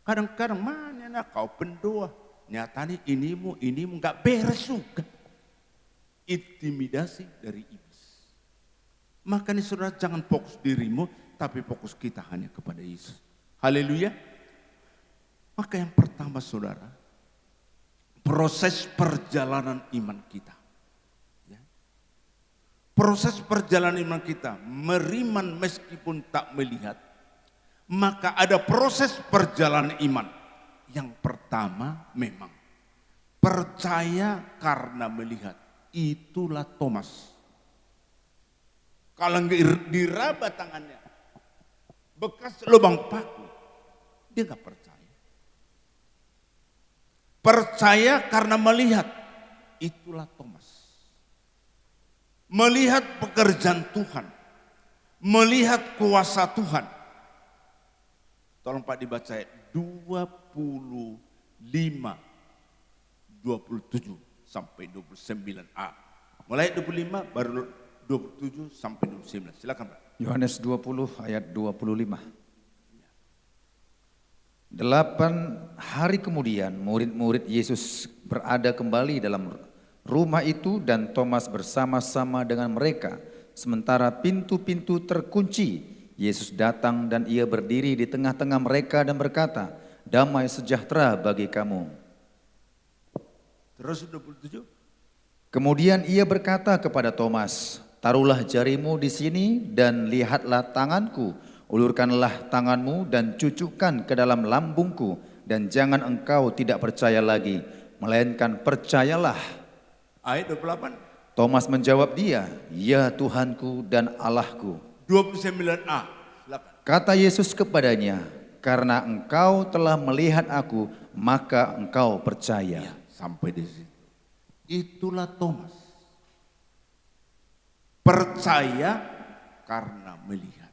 Kadang-kadang mana kau pendoa, nyatanya inimu nggak beres juga. Intimidasi dari iblis. Makanya saudara jangan fokus dirimu, tapi fokus kita hanya kepada Yesus. Haleluya. Maka yang pertama saudara, proses perjalanan iman kita. Ya. Proses perjalanan iman kita, meriman meskipun tak melihat. Maka ada proses perjalanan iman. Yang pertama memang percaya karena melihat. Itulah Thomas. Kalau diraba tangannya, bekas lubang paku, dia gak percaya. Percaya karena melihat. Itulah Thomas. Melihat pekerjaan Tuhan. Melihat kuasa Tuhan. Tolong Pak dibaca 25:27 sampai 29a. Mulai 25 baru 27 sampai 29. Silakan Pak. Yohanes 20 ayat 25. 8 hari kemudian murid-murid Yesus berada kembali dalam rumah itu dan Thomas bersama-sama dengan mereka. Sementara pintu-pintu terkunci, Yesus datang dan ia berdiri di tengah-tengah mereka dan berkata, "Damai sejahtera bagi kamu." Terus 27. Kemudian ia berkata kepada Thomas, "Taruhlah jarimu di sini dan lihatlah tanganku. Ulurkanlah tanganmu dan cucukkan ke dalam lambungku. Dan jangan engkau tidak percaya lagi, melainkan percayalah." Ayat 28. Thomas menjawab dia, "Ya Tuhanku dan Allahku." 29a. Silakan. Kata Yesus kepadanya, "Karena engkau telah melihat aku, maka engkau percaya." Ya, sampai di situ. Itulah Thomas. Percaya karena melihat.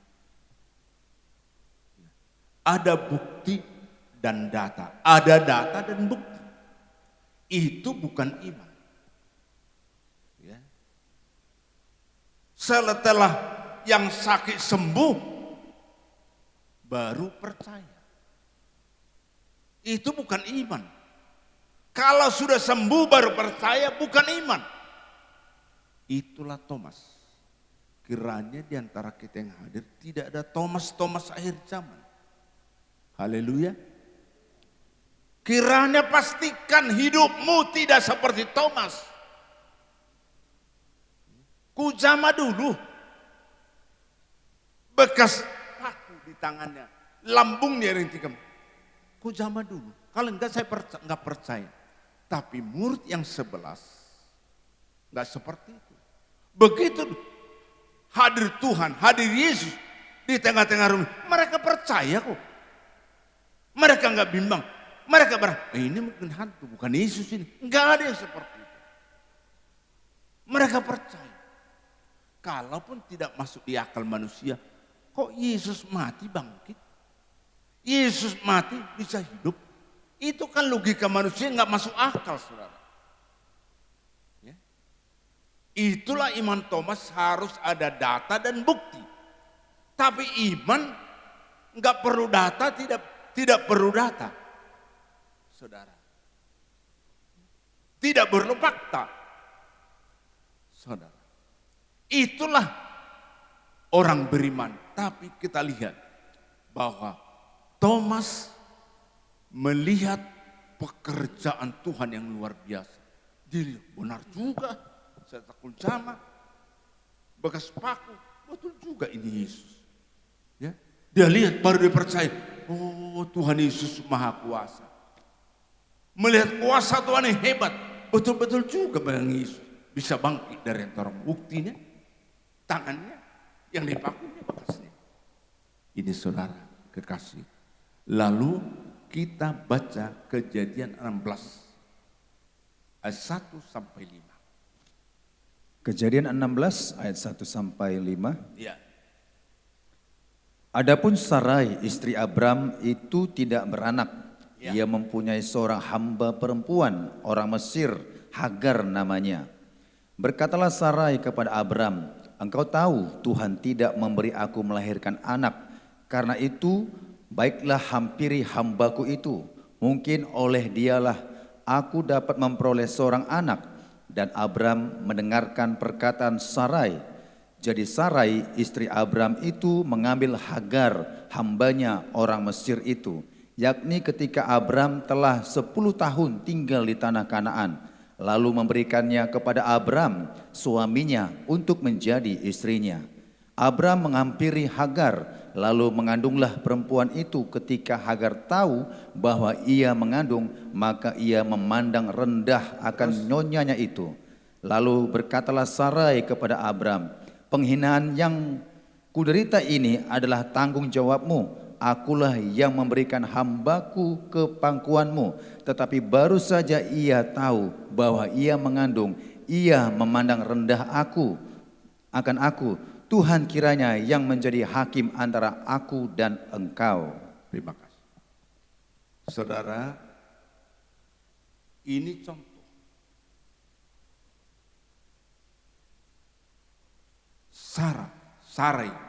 Ada bukti dan data. Ada data dan bukti. Itu bukan iman. Ya. Setelah yang sakit sembuh, baru percaya. Itu bukan iman. Kalau sudah sembuh baru percaya, bukan iman. Itulah Thomas. Kiranya di antara kita yang hadir tidak ada Thomas akhir zaman. Haleluya. Kiranya pastikan hidupmu tidak seperti Thomas. Kujama dulu. Bekas paku di tangannya, lambungnya yang tikam. Kujama dulu. Kalau enggak saya enggak percaya. Tapi murid yang 11 enggak seperti itu. Begitu hadir Tuhan, hadir Yesus di tengah-tengah rumah, mereka percaya kok. Mereka enggak bimbang. Mereka berkata, ini mungkin hantu, bukan Yesus ini. Enggak ada yang seperti itu. Mereka percaya. Kalaupun tidak masuk di akal manusia, kok Yesus mati bangkit? Yesus mati bisa hidup? Itu kan logika manusia nggak masuk akal, saudara. Ya. Itulah iman Thomas, harus ada data dan bukti. Tapi iman nggak perlu data, tidak perlu data, saudara. Tidak perlu fakta, saudara. Itulah orang beriman. Tapi kita lihat bahwa Thomas melihat pekerjaan Tuhan yang luar biasa. Dia benar juga, saya takut sama, bekas paku, betul juga ini Yesus. Ya, dia lihat baru dia percaya, oh Tuhan Yesus Maha Kuasa. Melihat kuasa Tuhan yang hebat, betul-betul juga Bang Yesus bisa bangkit dari antara orang. Buktinya, tangannya yang dipakunya bekasnya. Ini saudara kekasih. Lalu kita baca Kejadian 16 ayat 1 sampai 5. Kejadian 16 ayat 1 sampai 5. Ya. Adapun Sarai istri Abram itu tidak beranak. Ya. Ia mempunyai seorang hamba perempuan orang Mesir, Hagar namanya. Berkatalah Sarai kepada Abram, engkau tahu Tuhan tidak memberi aku melahirkan anak. Karena itu baiklah hampiri hambaku itu. Mungkin oleh dialah aku dapat memperoleh seorang anak. Dan Abram mendengarkan perkataan Sarai. Jadi Sarai istri Abram itu mengambil Hagar hambanya orang Mesir itu. Yakni ketika Abram telah 10 tahun tinggal di tanah Kanaan. Lalu memberikannya kepada Abram suaminya untuk menjadi istrinya. Abram menghampiri Hagar, lalu mengandunglah perempuan itu. Ketika Hagar tahu bahwa ia mengandung, maka ia memandang rendah akan nyonyanya itu. Lalu berkatalah Sarai kepada Abram, penghinaan yang kuderita ini adalah tanggung jawabmu. Akulah yang memberikan hambaku ke pangkuanmu. Tetapi baru saja ia tahu bahwa ia mengandung, ia memandang rendah akan aku. Tuhan kiranya yang menjadi hakim antara aku dan engkau. Terima kasih. Saudara, ini contoh. Sarai.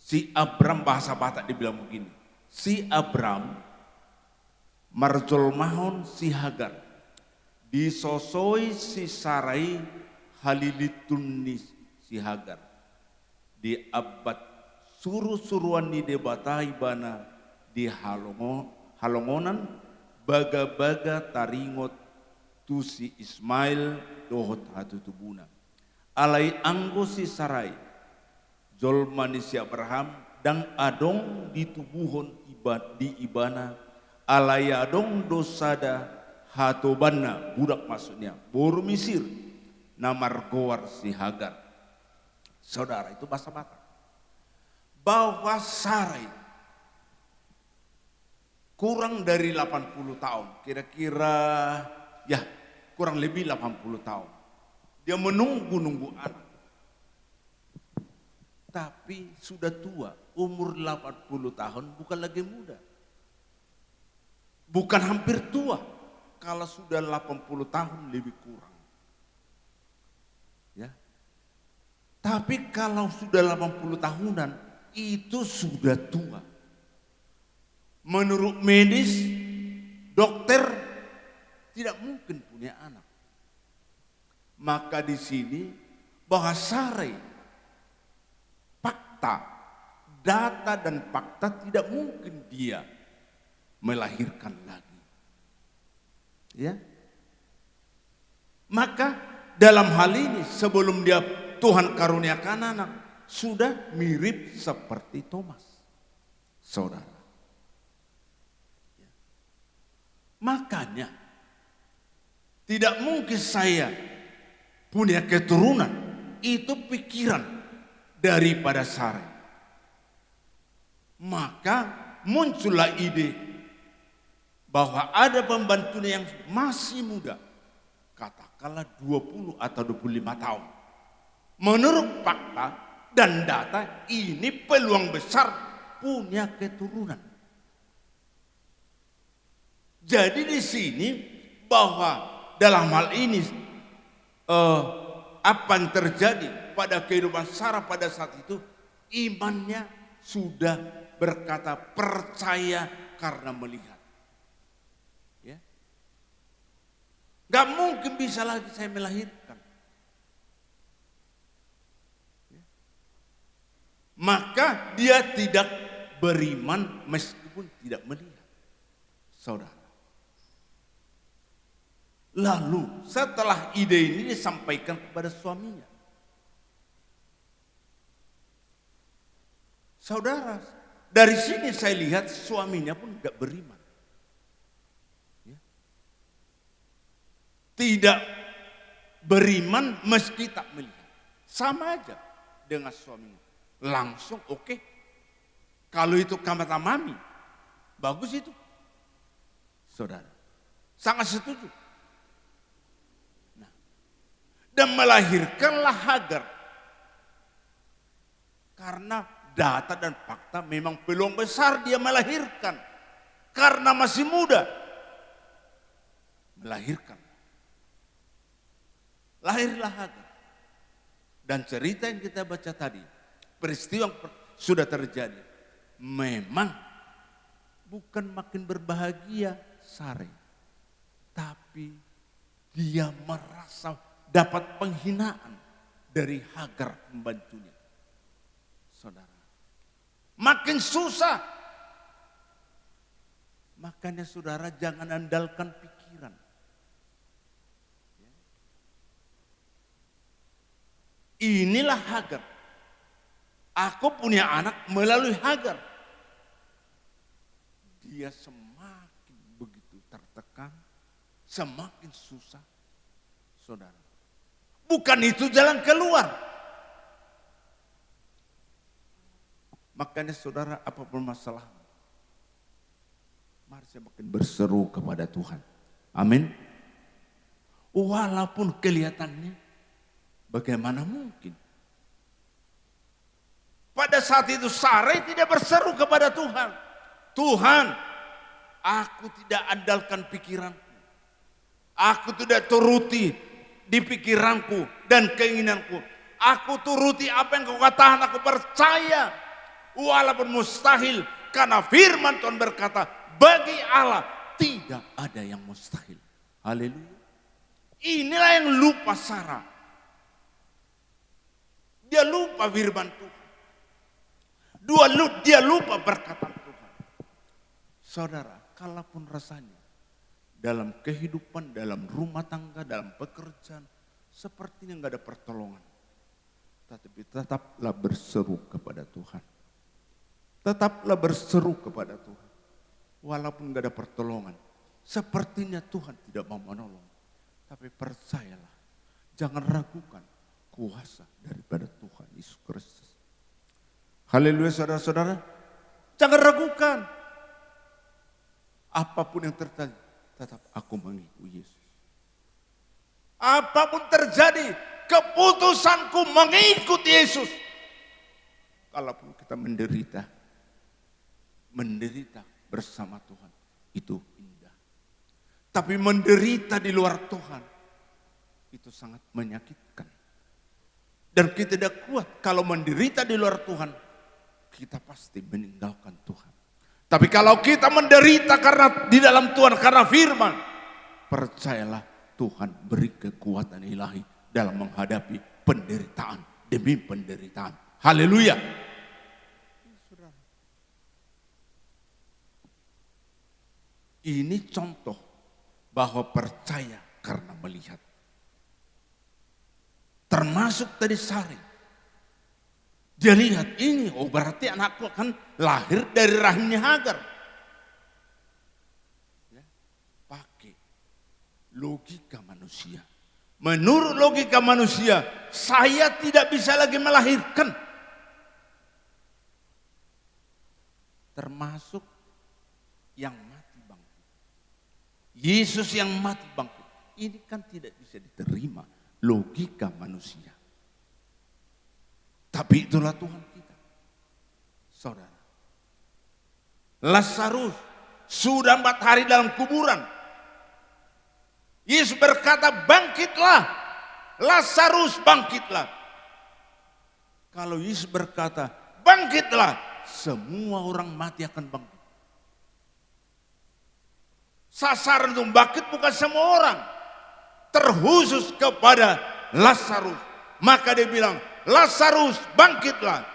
Si Abram, bahasa Batak dibilang begini. Si Abram marjol mahon si Hagar. Disosoi si Sarai halilitun si Hagar. Di abad suruh-suruan di debatai bana di halongonan baga-baga taringot tu si Ismail dohot hatu tubuna. Alai anggo si Sarai jolmani si Abraham dan adong di tubuhon di ibana alai adong dosada hatobana budak maksudnya boru Mesir namar goar si Hagar. Saudara, itu bahasa Batak. Bahwa Sarai kurang dari 80 tahun, kira-kira ya kurang lebih 80 tahun. Dia menunggu anak. Tapi sudah tua, umur 80 tahun bukan lagi muda. Bukan hampir tua, kalau sudah 80 tahun lebih kurang. Ya. Tapi kalau sudah 80 tahunan, itu sudah tua. Menurut medis, dokter tidak mungkin punya anak. Maka di sini bahwa Sarai, data dan fakta tidak mungkin dia melahirkan lagi. Ya. Maka dalam hal ini sebelum dia Tuhan karuniakan anak, sudah mirip seperti Thomas, saudara. Ya. Makanya tidak mungkin saya punya keturunan, itu pikiran daripada Sarai. Maka muncullah ide bahwa ada pembantunya yang masih muda, katakanlah 20 atau 25 tahun. Menurut fakta dan data, ini peluang besar punya keturunan. Jadi di sini bahwa dalam hal ini apa yang terjadi pada kehidupan Sarah pada saat itu, imannya sudah berkata percaya karena melihat. Ya. Gak mungkin bisa lagi saya melahirkan. Ya. maka dia tidak beriman meskipun tidak melihat. Saudara. Lalu setelah ide ini disampaikan kepada suaminya. Saudara, dari sini saya lihat suaminya pun tidak beriman. Ya. Tidak beriman meski tak melihat. Sama aja dengan suaminya. Langsung oke. Kalau itu kata mami, bagus itu. Saudara, sangat setuju. Dan melahirkanlah Hagar. Karena data dan fakta memang peluang besar dia melahirkan. Karena masih muda. Melahirkan. Lahirlah Hagar. Dan cerita yang kita baca tadi, peristiwa yang sudah terjadi, memang bukan makin berbahagia Sarai. Tapi dia merasa dapat penghinaan dari Hagar pembantunya. Saudara, makin susah. Makanya saudara jangan andalkan pikiran. Inilah Hagar. Aku punya anak melalui Hagar. Dia semakin begitu tertekan, semakin susah. Saudara. Bukan itu jalan keluar. Makanya saudara, apapun masalah, mari saya makin berseru kepada Tuhan. Amin. Walaupun kelihatannya bagaimana mungkin. Pada saat itu Sarai tidak berseru kepada Tuhan. Tuhan, aku tidak andalkan pikiranku. Aku tidak turuti di pikiranku dan keinginanku. Aku turuti apa yang kau katakan, aku percaya. Walaupun mustahil, karena firman Tuhan berkata, bagi Allah tidak ada yang mustahil. Haleluya. Inilah yang lupa Sarah. Dia lupa firman Tuhan. Dia lupa perkataan Tuhan. Saudara, kalaupun rasanya dalam kehidupan, dalam rumah tangga, dalam pekerjaan, sepertinya nggak ada pertolongan. Tetapi tetaplah berseru kepada Tuhan. Tetaplah berseru kepada Tuhan. Walaupun nggak ada pertolongan, sepertinya Tuhan tidak mau menolong. Tapi percayalah, jangan ragukan kuasa daripada Tuhan Yesus Kristus. Haleluya saudara-saudara. Jangan ragukan. Apapun yang terjadi, tetap aku mengikuti Yesus. Apapun terjadi, keputusanku mengikuti Yesus. Kalaupun kita menderita bersama Tuhan, itu indah. Tapi menderita di luar Tuhan, itu sangat menyakitkan. Dan kita tidak kuat kalau menderita di luar Tuhan, kita pasti meninggalkan Tuhan. Tapi kalau kita menderita karena di dalam Tuhan, karena firman, percayalah Tuhan beri kekuatan ilahi dalam menghadapi penderitaan demi penderitaan. Haleluya. Ini contoh bahwa percaya karena melihat. Termasuk tadi Sarai. Dia lihat ini, oh berarti anakku akan lahir dari rahimnya Hagar. Ya, pakai logika manusia. Menurut logika manusia, saya tidak bisa lagi melahirkan. Termasuk yang mati bangkit. Yesus yang mati bangkit. Ini kan tidak bisa diterima logika manusia. Tapi itulah Tuhan kita. Saudara. Lazarus sudah 4 hari dalam kuburan. Yesus berkata, bangkitlah. Lazarus bangkitlah. Kalau Yesus berkata, bangkitlah. Semua orang mati akan bangkit. Sasaran untuk bangkit bukan semua orang. Terkhusus kepada Lazarus. Maka dia bilang, Lazarus bangkitlah.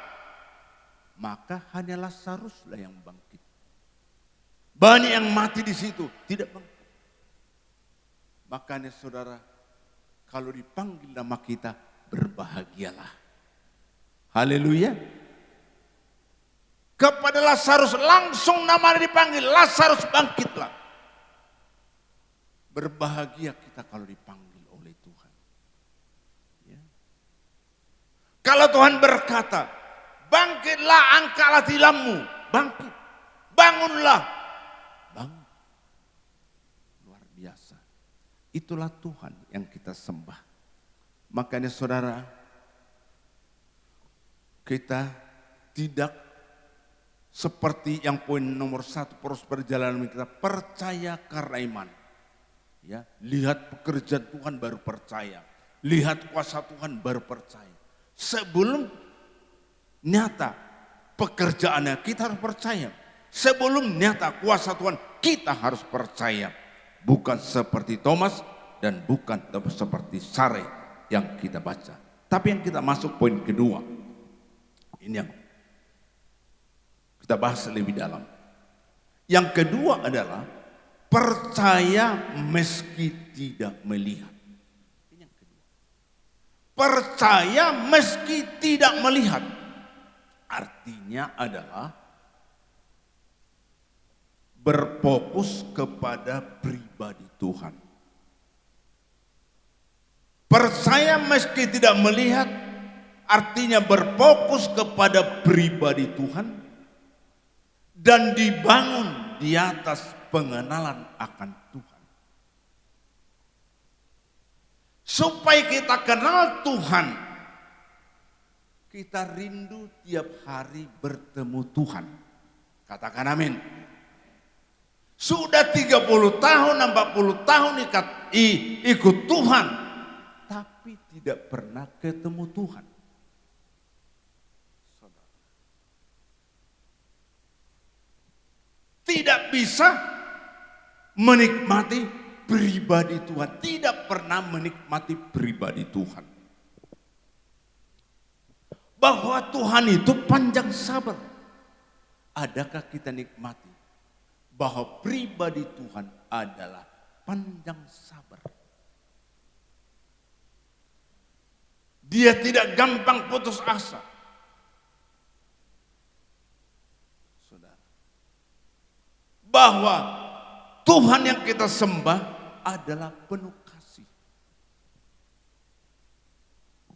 maka hanya Lazaruslah yang bangkit. Banyak yang mati di situ, tidak bangkit. Makanya saudara, kalau dipanggil nama kita, berbahagialah. Haleluya. Kepada Lazarus langsung namanya dipanggil, Lazarus bangkitlah. Berbahagia kita kalau dipanggil oleh Tuhan. Ya. Kalau Tuhan berkata, bangkitlah, angkatlah tilammu, bangkit, bangunlah, bangun. Luar biasa. Itulah Tuhan yang kita sembah. Makanya saudara, kita tidak seperti yang poin nomor 1 proses perjalanan kita, percaya karena iman. Ya, lihat pekerjaan Tuhan baru percaya, lihat kuasa Tuhan baru percaya. Sebelum nyata pekerjaannya kita harus percaya. Sebelum nyata kuasa Tuhan kita harus percaya. Bukan seperti Thomas dan bukan seperti Sare yang kita baca. Tapi yang kita masuk poin kedua. Ini yang kita bahas lebih dalam. Yang kedua adalah percaya meski tidak melihat. Ini yang kedua. Percaya meski tidak melihat. Artinya adalah berfokus kepada pribadi Tuhan. Percaya meski tidak melihat artinya berfokus kepada pribadi Tuhan dan dibangun di atas pengenalan akan Tuhan. Supaya kita kenal Tuhan, kita rindu tiap hari bertemu Tuhan. Katakan amin. Sudah 30 tahun, 40 tahun ikut Tuhan, tapi tidak pernah ketemu Tuhan. Tidak bisa menikmati pribadi Tuhan, tidak pernah menikmati pribadi Tuhan. Bahwa Tuhan itu panjang sabar. Adakah kita nikmati bahwa pribadi Tuhan adalah panjang sabar? Dia tidak gampang putus asa. Saudara, bahwa Tuhan yang kita sembah adalah penuh kasih.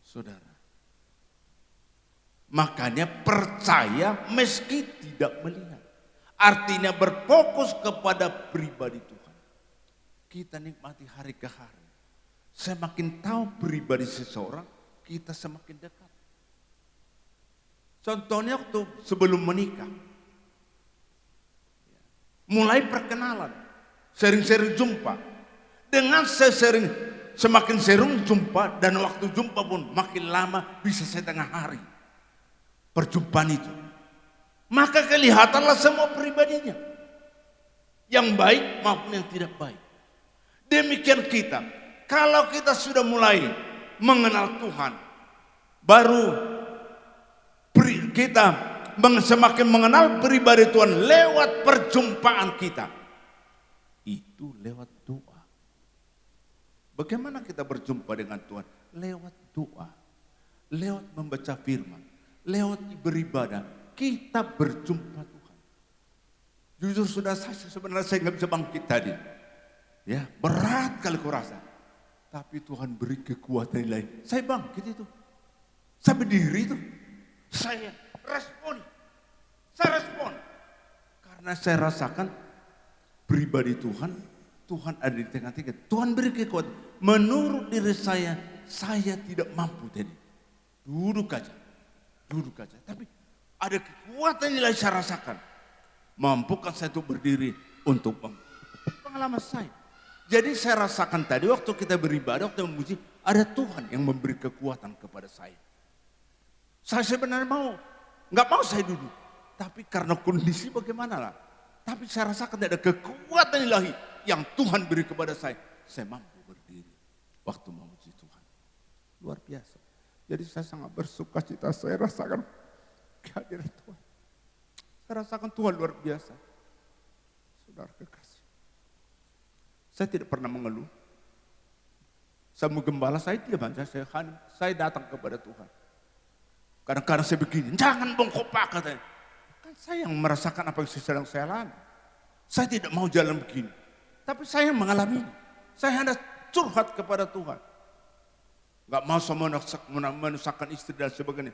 Saudara, makanya percaya meski tidak melihat. Artinya berfokus kepada pribadi Tuhan. Kita nikmati hari ke hari. Semakin tahu pribadi seseorang, kita semakin dekat. Contohnya waktu sebelum menikah. Mulai perkenalan. Sering-sering jumpa. Dengan semakin sering jumpa dan waktu jumpa pun makin lama bisa setengah hari. Perjumpaan itu. Maka kelihatanlah semua pribadinya. Yang baik maupun yang tidak baik. Demikian kita. Kalau kita sudah mulai mengenal Tuhan. Baru kita semakin mengenal pribadi Tuhan lewat perjumpaan kita. Itu lewat doa. Bagaimana kita berjumpa dengan Tuhan? Lewat doa. Lewat membaca firman. Lewat beribadah. Kita berjumpa Tuhan. Jujur sudah sebenarnya saya nggak bisa bangkit tadi. Ya, berat kali kurasa. Tapi Tuhan beri kekuatan lain. Saya bangkit itu. Saya berdiri itu. Saya respon. Saya respon. Karena saya rasakan pribadi Tuhan. Tuhan ada di tengah-tengah. Tuhan beri kekuatan. Menurut diri saya tidak mampu tadi. Duduk aja. Tapi ada kekuatan yang saya rasakan. Mampukan saya untuk berdiri untuk pengalaman saya. Jadi saya rasakan tadi waktu kita beribadah, waktu memuji, ada Tuhan yang memberi kekuatan kepada saya. Saya sebenarnya nggak mau saya duduk. Tapi karena kondisi bagaimana lah. Tapi saya rasakan ada kekuatan ilahi yang Tuhan beri kepada saya. Saya mampu berdiri waktu memuji Tuhan. Luar biasa. Jadi saya sangat bersuka cita, saya rasakan kehadiran Tuhan. Saya rasakan Tuhan luar biasa. Saudara kekasih. Saya tidak pernah mengeluh. Saya mau gembala, saya diam aja, saya datang kepada Tuhan. Kadang-kadang saya begini, jangan bongkok pak katanya. Kan saya yang merasakan apa yang sedang saya alami. Saya tidak mau jalan begini. Tapi saya mengalami ini. Saya hendak curhat kepada Tuhan. Gak mau sama menusahkan istri dan sebagainya.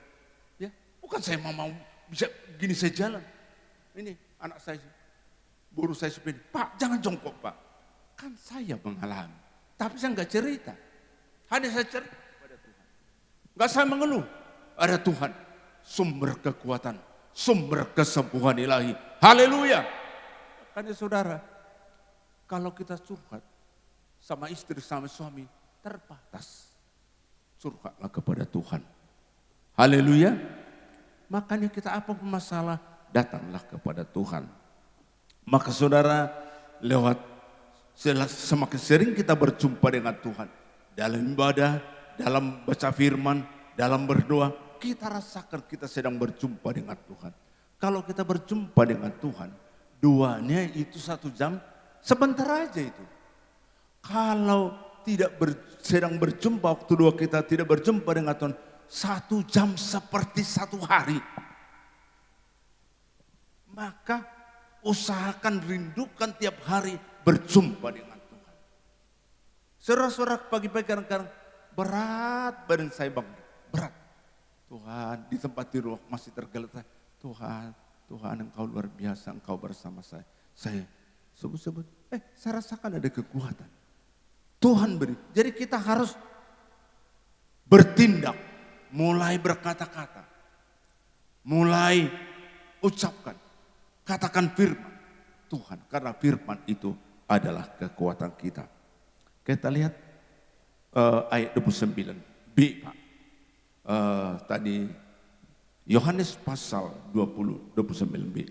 Ya, bukan saya mau bisa gini saya jalan. Ini anak saya, buruh saya seperti ini. Pak jangan jongkok pak. Kan saya mengalami. Tapi saya gak cerita. Hanya saya cerita kepada Tuhan. Gak saya mengeluh. Ada Tuhan, sumber kekuatan, sumber kesembuhan ilahi. Haleluya. Makanya saudara, kalau kita curhat sama istri, sama suami, terbatas. Curhatlah kepada Tuhan. Haleluya. Makanya kita apapun masalah, datanglah kepada Tuhan. Maka saudara, lewat semakin sering kita berjumpa dengan Tuhan. Dalam ibadah, dalam baca firman, dalam berdoa, kita rasakan kita sedang berjumpa dengan Tuhan. Kalau kita berjumpa dengan Tuhan, duanya itu 1 jam, sebentar aja itu. Kalau tidak sedang berjumpa, waktu dua kita tidak berjumpa dengan Tuhan, 1 jam seperti 1 hari. Maka usahakan rindukan tiap hari berjumpa dengan Tuhan. Saudara-saudara pagi-pagi kadang-kadang berat badan saya bang. Berat. Tuhan di tempat tidur masih tergeletak. Tuhan engkau luar biasa, engkau bersama saya. Saya sebut-sebut, saya rasakan ada kekuatan. Tuhan beri. Jadi kita harus bertindak, mulai berkata-kata, mulai ucapkan, katakan firman Tuhan. Karena firman itu adalah kekuatan kita. Kita lihat ayat 29b Pak. Tadi Yohanes pasal 29b.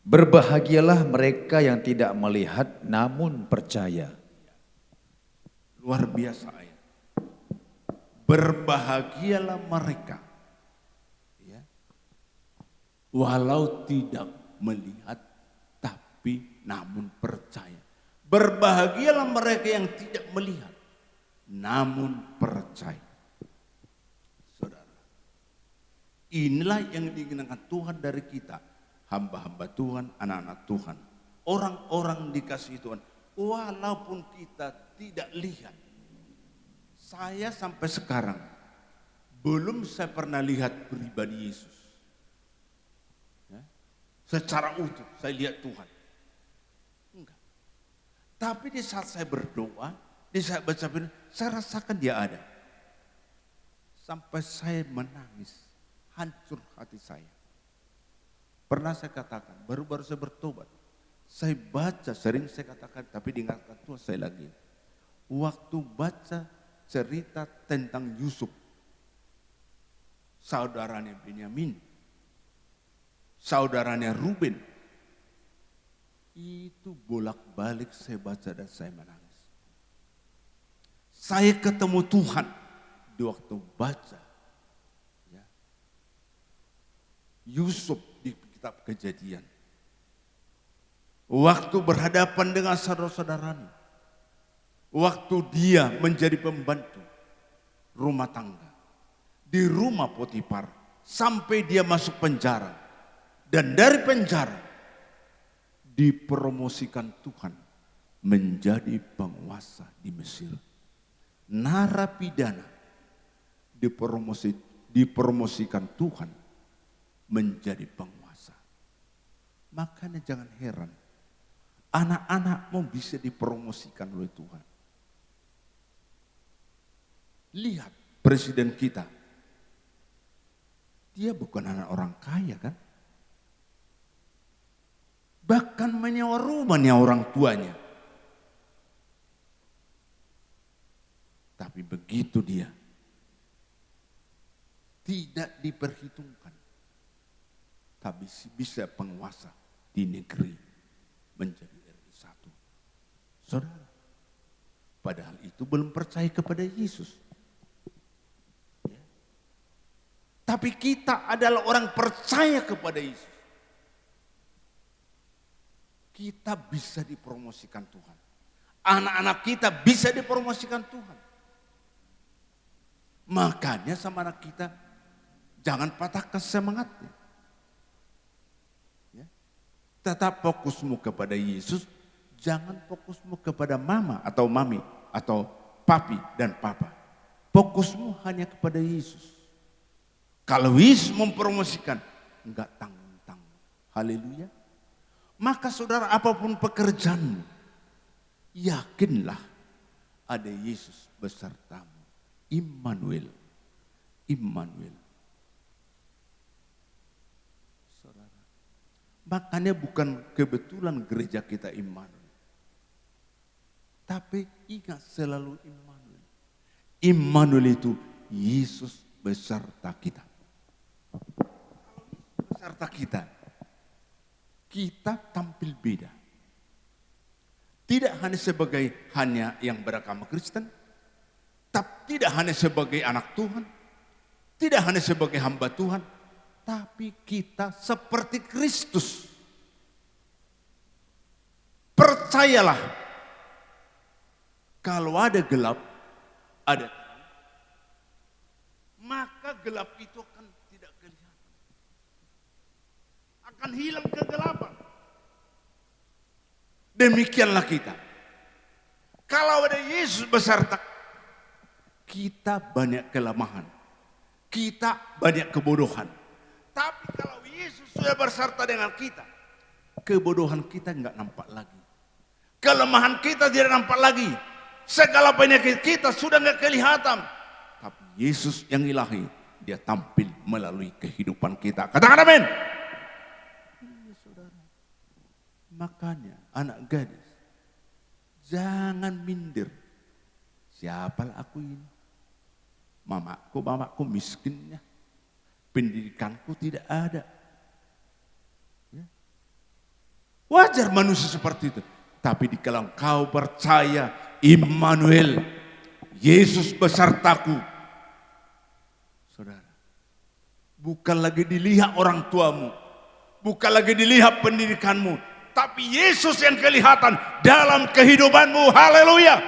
Berbahagialah mereka yang tidak melihat namun percaya. Luar biasa ayat. Berbahagialah mereka, ya, walau tidak melihat tapi namun percaya. Berbahagialah mereka yang tidak melihat namun percaya. Inilah yang diinginkan Tuhan dari kita. Hamba-hamba Tuhan, anak-anak Tuhan. Orang-orang dikasihi Tuhan. Walaupun kita tidak lihat. Saya sampai sekarang belum saya pernah lihat pribadi Yesus. Ya. Secara utuh saya lihat Tuhan. Enggak. Tapi di saat saya berdoa, di saat baca firman, saya rasakan dia ada. Sampai saya menangis. Hancur hati saya. Pernah saya katakan, baru-baru saya bertobat. Saya baca, sering saya katakan, tapi diingatkan Tuhan saya lagi. Waktu baca cerita tentang Yusuf, saudaranya Benyamin, saudaranya Ruben, itu bolak-balik saya baca dan saya menangis. Saya ketemu Tuhan di waktu baca Yusuf di kitab Kejadian. Waktu berhadapan dengan saudara-saudaranya. Waktu dia menjadi pembantu rumah tangga. Di rumah Potifar. Sampai dia masuk penjara. Dan dari penjara dipromosikan Tuhan menjadi penguasa di Mesir. Narapidana dipromosikan Tuhan menjadi penguasa. Makanya jangan heran anak-anakmu bisa dipromosikan oleh Tuhan. Lihat presiden kita, dia bukan anak orang kaya kan, bahkan menyewa rumahnya orang tuanya. Tapi begitu dia tidak diperhitungkan, tapi bisa penguasa di negeri menjadi RI1. Saudara, padahal itu belum percaya kepada Yesus. Ya. Tapi kita adalah orang percaya kepada Yesus. Kita bisa dipromosikan Tuhan. Anak-anak kita bisa dipromosikan Tuhan. Makanya sama anak kita, jangan patahkan semangatnya. Ya. Tetap fokusmu kepada Yesus, jangan fokusmu kepada mama atau mami atau papi dan papa. Fokusmu hanya kepada Yesus. Kalau Yesus mempromosikan, enggak tanggung-tanggung. Haleluya. Maka saudara, apapun pekerjaanmu, yakinlah ada Yesus besertamu. Immanuel. Immanuel. Saudara. Makanya bukan kebetulan gereja kita Immanuel. Tapi ingat selalu Immanuel. Immanuel itu Yesus beserta kita. Beserta kita. Kita tampil beda. Tidak hanya sebagai hanya yang beragama Kristen, tapi tidak hanya sebagai anak Tuhan, tidak hanya sebagai hamba Tuhan, tapi kita seperti Kristus. Percayalah, kalau ada gelap, ada terang, maka gelap itu akan tidak kelihatan. Akan hilang kegelapan. Demikianlah kita. Kalau ada Yesus beserta, kita banyak kelemahan. Kita banyak kebodohan. Tapi kalau Yesus sudah beserta dengan kita, kebodohan kita enggak nampak lagi. Kelemahan kita tidak nampak lagi. Segala penyakit kita sudah enggak kelihatan. Tapi Yesus yang ilahi, dia tampil melalui kehidupan kita. Katakan amin. Makanya anak gadis, jangan minder. Siapalah aku ini? Mamaku miskinnya. Pendidikanku tidak ada. Ya. Wajar manusia seperti itu. Tapi kalau kau percaya Immanuel, Yesus besertaku. Saudara, bukan lagi dilihat orang tuamu. Bukan lagi dilihat pendidikanmu. Tapi Yesus yang kelihatan dalam kehidupanmu. Haleluya.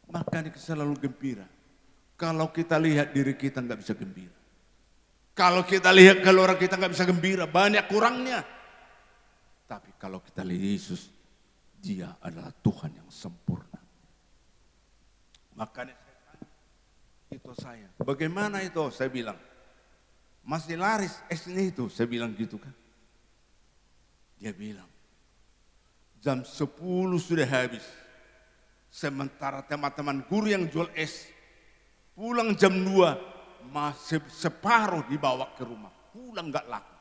Makanya selalu gembira. Kalau kita lihat diri kita nggak bisa gembira. Kalau kita lihat keluarga kita nggak bisa gembira. Banyak kurangnya. Tapi kalau kita lihat Yesus, dia adalah Tuhan yang sempurna. Makanya saya tanya, itu saya. Bagaimana itu? Saya bilang, masih laris esnya itu. Saya bilang gitu kan. Dia bilang, jam 10 sudah habis. Sementara teman-teman guru yang jual es, pulang jam 2, masih separuh dibawa ke rumah. Pulang gak laku.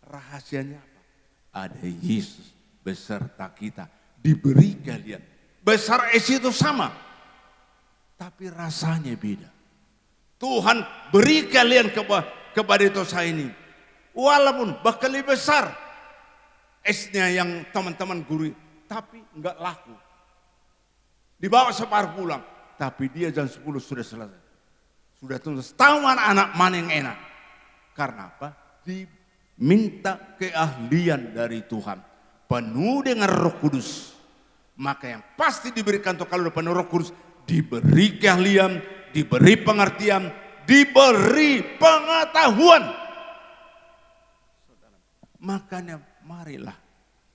Rahasianya apa? Ada Yesus beserta kita. Diberi kalian. Besar es itu sama. Tapi rasanya beda. Tuhan beri kalian kepada itu saya ini. Walaupun bahkan lebih besar. Esnya yang teman-teman guru, tapi enggak laku. Dibawa separuh pulang, tapi dia jam 10 sudah selesai. Sudah tuntas. Tahu anak-anak mana yang enak. Karena apa? Diminta keahlian dari Tuhan. Penuh dengan Roh Kudus. Maka yang pasti diberikan tuh kalau penuh Roh Kudus, diberi keahlian, diberi pengertian, diberi pengetahuan. Makanya marilah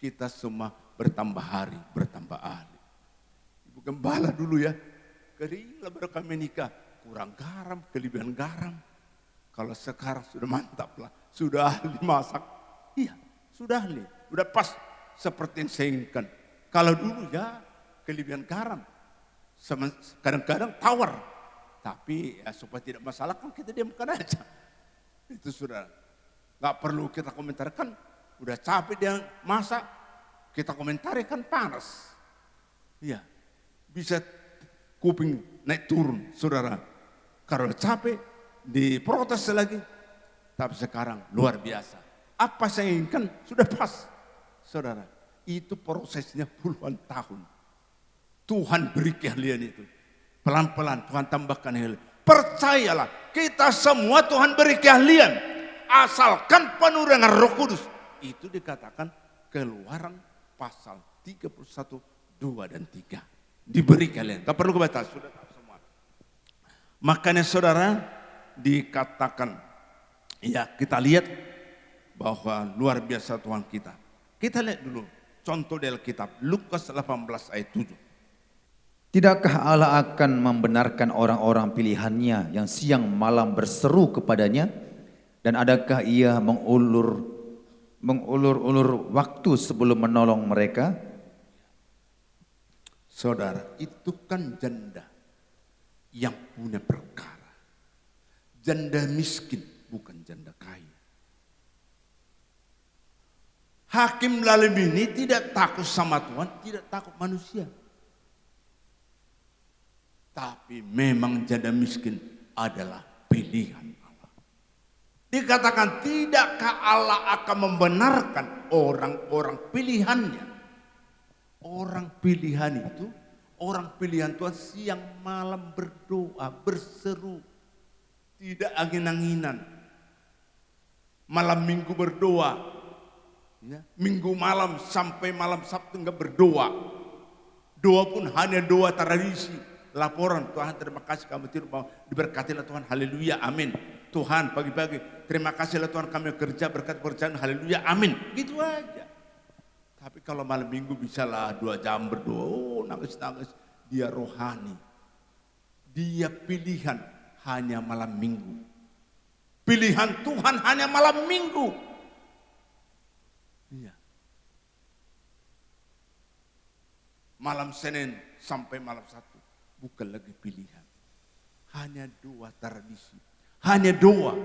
kita semua bertambah hari, bertambah ahli. Ibu Gembala dulu ya, gila baru kami nikah, kurang garam, kelebihan garam. Kalau sekarang sudah mantap lah, sudah ahli masak. Iya, sudah ahli, sudah pas seperti yang saya inginkan. Kalau dulu ya kelebihan garam, kadang-kadang tawar. Tapi ya, supaya tidak masalah kan kita diamkan aja. Itu sudah, gak perlu kita komentarkan. Udah capek dia masak, kita komentari kan panas. Iya, bisa kuping naik turun, saudara. Kalau capek, diprotes lagi. Tapi sekarang luar biasa. Apa saya inginkan sudah pas, saudara. Itu prosesnya puluhan tahun. Tuhan beri keahlian itu. Pelan-pelan Tuhan tambahkan keahlian. Percayalah, kita semua Tuhan beri keahlian. Asalkan penuh dengan Roh Kudus. Itu dikatakan Keluaran pasal 31, 2 dan 3. Diberi kalian. Tak perlu kebaca, sudah tahu semua. Makanya saudara dikatakan, ya kita lihat bahwa luar biasa Tuhan kita. Kita lihat dulu contoh dari Alkitab, Lukas 18 ayat 7. Tidakkah Allah akan membenarkan orang-orang pilihannya yang siang malam berseru kepadanya? Dan adakah ia mengulur-ulur waktu sebelum menolong mereka? Saudara, itu kan janda yang punya perkara. Janda miskin, bukan janda kaya. Hakim lalim ini tidak takut sama Tuhan, tidak takut manusia. Tapi memang janda miskin adalah pilihan Allah. Dikatakan tidakkah Allah akan membenarkan orang-orang pilihannya. Orang pilihan itu, orang pilihan Tuhan siang malam berdoa, berseru. Tidak angin-anginan. Malam minggu berdoa. Ya, minggu malam sampai malam Sabtu enggak berdoa. Doa pun hanya doa tradisi. Laporan, Tuhan terima kasih kamu tidur, diberkatilah Tuhan, haleluya, amin. Tuhan pagi-pagi, terima kasihlah Tuhan kami kerja, berkat pekerjaan, haleluya, amin. Gitu aja. Tapi kalau malam minggu bisalah 2 jam berdoa, oh nangis-nangis. Dia rohani. Dia pilihan hanya malam minggu. Pilihan Tuhan hanya malam minggu. Iya. Malam Senin sampai malam Sabtu. Bukan lagi pilihan. Hanya doa tradisi. Hanya doa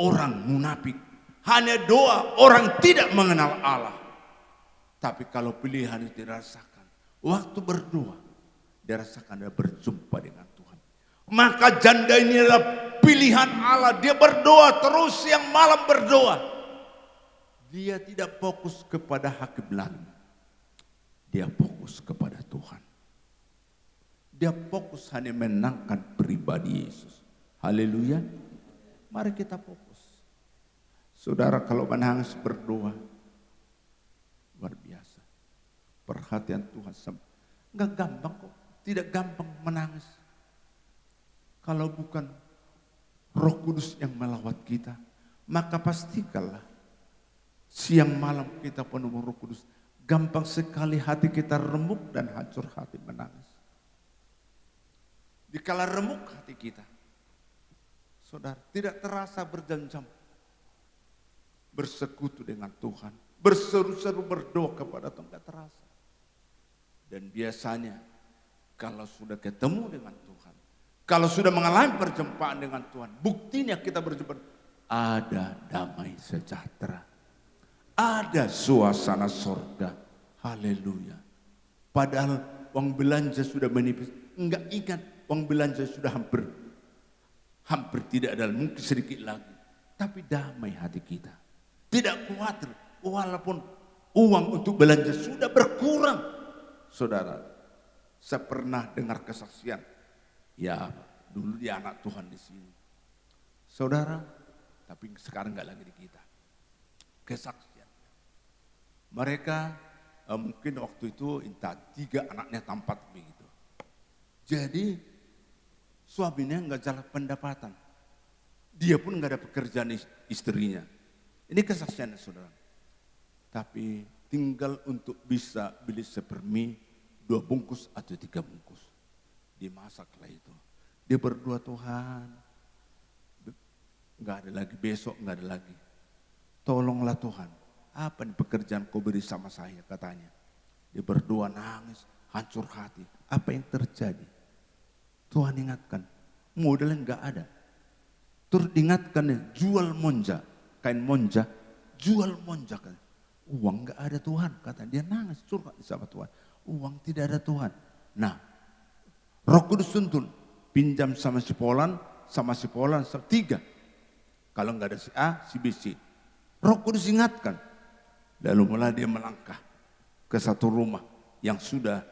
orang munafik. Hanya doa orang tidak mengenal Allah. Tapi kalau pilihan itu dirasakan. Waktu berdoa. Dirasakan dia berjumpa dengan Tuhan. Maka janda ini adalah pilihan Allah. Dia berdoa terus siang malam berdoa. Dia tidak fokus kepada hakim lalim. Dia fokus kepada Tuhan. Dia fokus hanya menangkan pribadi Yesus. Haleluya. Mari kita fokus. Saudara kalau menangis berdoa. Luar biasa. Perhatian Tuhan. Enggak gampang kok. Tidak gampang menangis. Kalau bukan Roh Kudus yang melawat kita. Maka pastikanlah. Siang malam kita penuh Roh Kudus. Gampang sekali hati kita remuk dan hancur hati menangis. Dikala remuk hati kita, saudara, tidak terasa berjam-jam bersekutu dengan Tuhan, berseru-seru berdoa kepada Tuhan, tidak terasa. Dan biasanya kalau sudah ketemu dengan Tuhan, kalau sudah mengalami perjumpaan dengan Tuhan, buktinya kita berjumpa, ada damai sejahtera, ada suasana sorga, haleluya. Padahal uang belanja sudah menipis, enggak ingat. Uang belanja sudah hampir tidak ada, mungkin sedikit lagi. Tapi damai hati kita. Tidak khawatir, walaupun uang untuk belanja sudah berkurang. Saudara, saya pernah dengar kesaksian. Ya, dulu dia anak Tuhan di sini. Saudara, tapi sekarang enggak lagi di kita. Kesaksian. Mereka mungkin waktu itu entah 3 anaknya tampat begitu. Jadi suaminya enggak jalan pendapatan. Dia pun enggak ada pekerjaan istrinya. Ini kesaksiannya saudara. Tapi tinggal untuk bisa beli sepermi 2 bungkus atau 3 bungkus. Dimasaklah itu. Dia berdoa, Tuhan. Enggak ada lagi, besok enggak ada lagi. Tolonglah Tuhan. Apa nih pekerjaan kau beri sama saya katanya. Dia berdoa nangis, hancur hati. Apa yang terjadi? Tuhan ingatkan, modalnya enggak ada. Terus diingatkan, jual monja, kain monja, jual monja. Uang enggak ada Tuhan, kata dia nangis, curhat sama Tuhan. Uang tidak ada Tuhan. Nah, Roh Kudus tuntun, pinjam sama si Polan, 3. Kalau enggak ada si A, si B, C. Roh Kudus ingatkan. Lalu mulai dia melangkah ke satu rumah yang sudah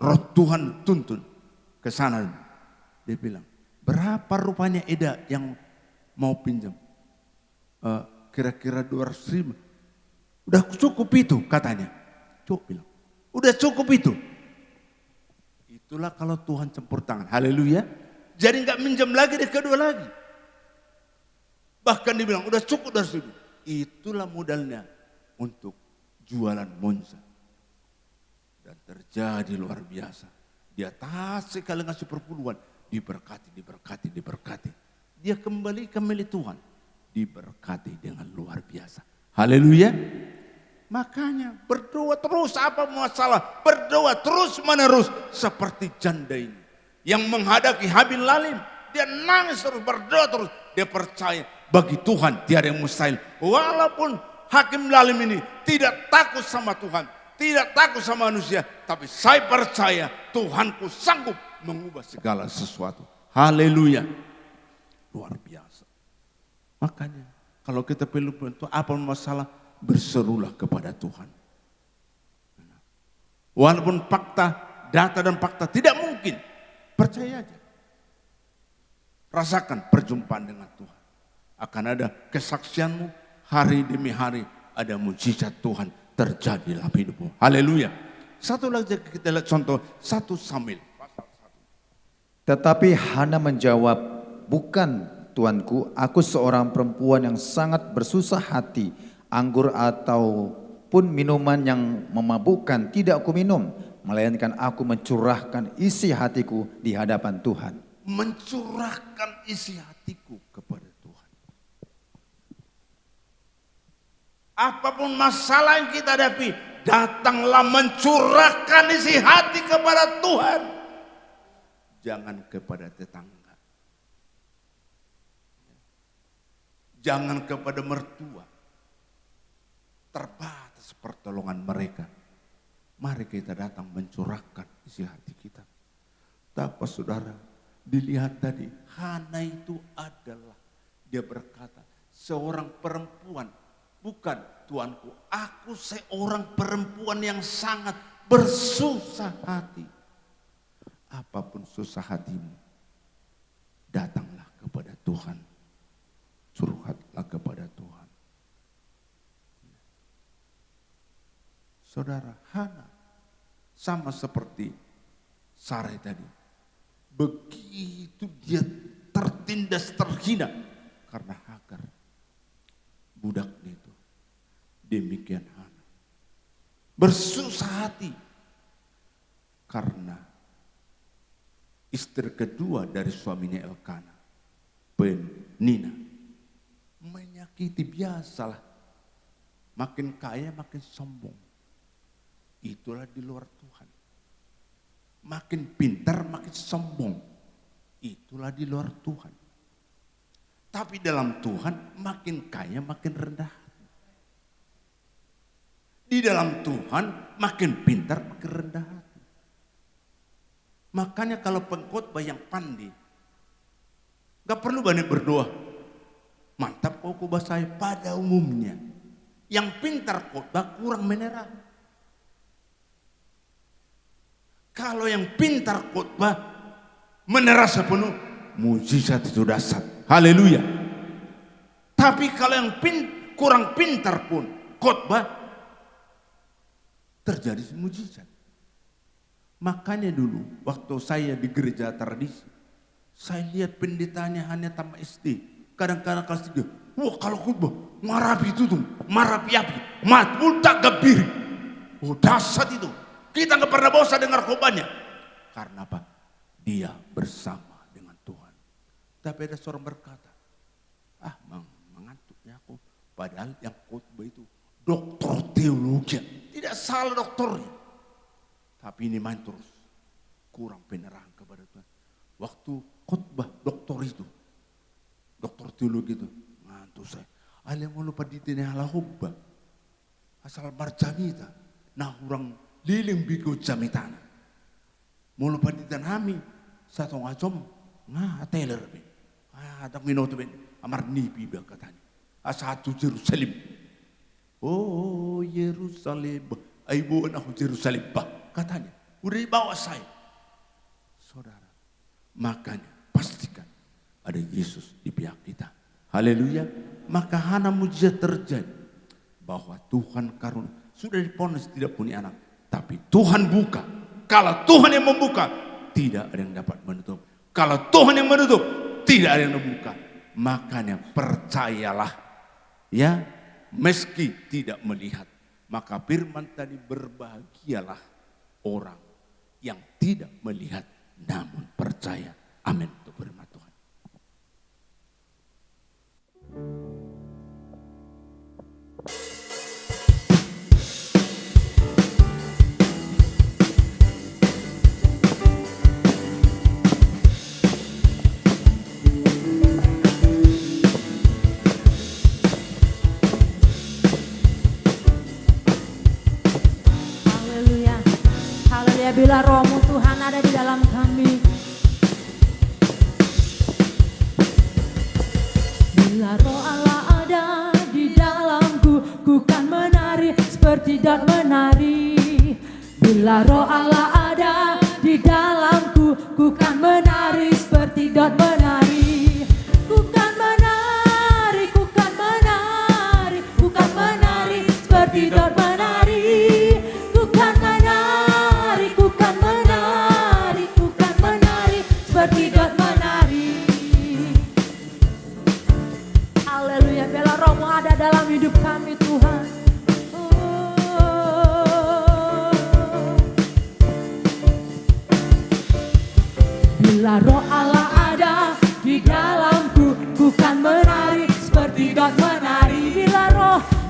Roh Tuhan tuntun ke sana. Dia bilang, Berapa rupanya Eda yang mau pinjam? Kira-kira 200.000. Udah cukup itu katanya. Coba bilang, udah cukup itu. Itulah kalau Tuhan campur tangan. Haleluya. Jadi nggak minjam lagi, dia kedua lagi. Bahkan dia bilang, udah cukup dari situ. Itulah modalnya untuk jualan Monza. Dan terjadi luar biasa. Di atas sekali ngasih perpuluhan, diberkati. Dia kembali ke milik Tuhan, diberkati dengan luar biasa. Haleluya. Makanya berdoa terus, apa masalah? Berdoa terus menerus seperti janda ini yang menghadapi Habil Lalim. Dia nangis terus, berdoa terus. Dia percaya bagi Tuhan tiada yang mustahil. Walaupun Hakim Lalim ini tidak takut sama Tuhan, tidak takut sama manusia, tapi saya percaya Tuhanku sanggup mengubah segala sesuatu. Haleluya. Luar biasa. Makanya kalau kita perlu bantuan apa masalah, berserulah kepada Tuhan. Walaupun fakta, data dan fakta tidak mungkin, percaya aja. Rasakan perjumpaan dengan Tuhan. Akan ada kesaksianmu hari demi hari, ada mujizat Tuhan terjadi dalam hidupmu. Haleluya. Satu lagi kita lihat contoh 1 Samuel. Tetapi Hana menjawab, bukan tuanku, aku seorang perempuan yang sangat bersusah hati. Anggur ataupun minuman yang memabukkan tidak aku minum, melainkan aku mencurahkan isi hatiku di hadapan Tuhan. Mencurahkan isi hatiku kepada Tuhan. Apapun masalah yang kita hadapi, datanglah mencurahkan isi hati kepada Tuhan. Jangan kepada tetangga. Jangan kepada mertua. Terbatas pertolongan mereka. Mari kita datang mencurahkan isi hati kita. Dapat saudara, dilihat tadi, Hana itu adalah, dia berkata, seorang perempuan, bukan tuanku, aku seorang perempuan yang sangat bersusah hati. Apapun susah hatimu, datanglah kepada Tuhan, curhatlah kepada Tuhan. Saudara, Hana sama seperti Sarai tadi. Begitu dia tertindas, terhina karena Hagar, budaknya itu. Demikian Hana bersusah hati karena istri kedua dari suaminya Elkana, Penina, menyakiti. Biasalah, makin kaya makin sombong. Itulah di luar Tuhan. Makin pintar makin sombong. Itulah di luar Tuhan. Tapi dalam Tuhan makin kaya makin rendah. Di dalam Tuhan makin pintar makin rendah hati. Makanya kalau pengkhotbah yang pandai, gak perlu banyak berdoa. Mantap kau khotbah saya. Pada umumnya yang pintar khotbah kurang menerang. Kalau yang pintar khotbah menerah sepenuh, mujizat itu dasar. Haleluya. Tapi kalau yang kurang pintar pun khotbah, terjadi mujizat. Makanya dulu waktu saya di gereja tradisi, saya lihat pendetanya hanya tamat SD. Kadang-kadang kelas 3, wah kalau khotbah marapi itu tuh, marapi api, matul tak gembira. Oh dasar itu. Kita nggak pernah bosan dengar khotbahnya. Karena apa? Dia bersama dengan Tuhan. Tapi ada seorang berkata, mengantuknya aku. Padahal yang khotbah itu doktor teologi. Tidak salah doktornya. Tapi ini main terus. Kurang penerahan kepada Tuhan. Waktu khotbah doktor itu, doktor teologi itu, ngantuk saya. Alia mau lupa ditanya ala hubba. Asal marjamita. Nah orang liling bigo jamitana. Mulu paditan kami satu ngacom teler be. Ada minuto ben amar nipi ba katanya. Satu Yerusalem. Oh Yerusalem. Ay buon ako Yerusalem ba katanya. Udah dibawa saya. Saudara, makanya pastikan ada Yesus di pihak kita. Haleluya. Maka Hana mujizat terjadi bahwa Tuhan karun sudah diponis tidak punya anak, tapi Tuhan buka. Kalau Tuhan yang membuka, tidak ada yang dapat menutup. Kalau Tuhan yang menutup, tidak ada yang membuka. Makanya percayalah, ya, meski tidak melihat. Maka firman tadi, berbahagialah orang yang tidak melihat namun percaya. Amin. Untuk firman Tuhan. Haleluya. Haleluya, bila rohmu Tuhan ada di dalam kami. Bila roh Allah ada di dalamku, ku kan menari seperti Daud menari. Bila roh Allah ada di dalamku, ku kan menari seperti Daud menari. Ku kan menari, ku kan menari, ku kan menari seperti Daud menari. Ku kan menari, ku kan menari, ku kan menari seperti Daud menari. Haleluya, bila rohmu ada dalam hidup kami Tuhan. Bila roh Allah ada di dalamku, ku kan menari seperti Daud menari.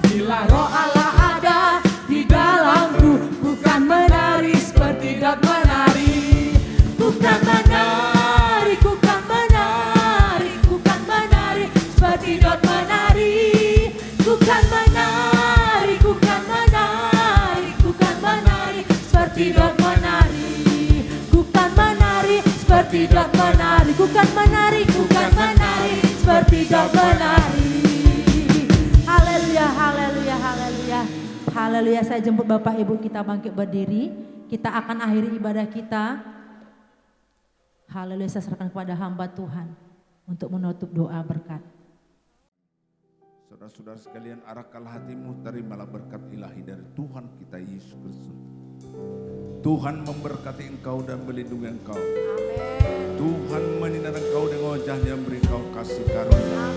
Bila roh Allah ada di dalamku, ku kan menari seperti Daud menari. Ku kan menari, ku kan menari, ku kan menari seperti Daud menari. Ku kan menari, ku kan menari, ku kan menari seperti Daud menari. Ku kan menari seperti Daud menari. Ku kan menari, ku kan menari seperti Daud menari. Haleluya, haleluya, haleluya. Haleluya, saya jemput Bapak Ibu kita bangkit berdiri. Kita akan akhiri ibadah kita. Haleluya, saya serahkan kepada hamba Tuhan untuk menutup doa berkat. Saudara-saudara sekalian, arahkanlah hatimu, terimalah berkat ilahi dari Tuhan kita Yesus Kristus. Tuhan memberkati engkau dan melindungi engkau. Tuhan menyinari engkau dengan wajahnya, memberi engkau kasih karunia.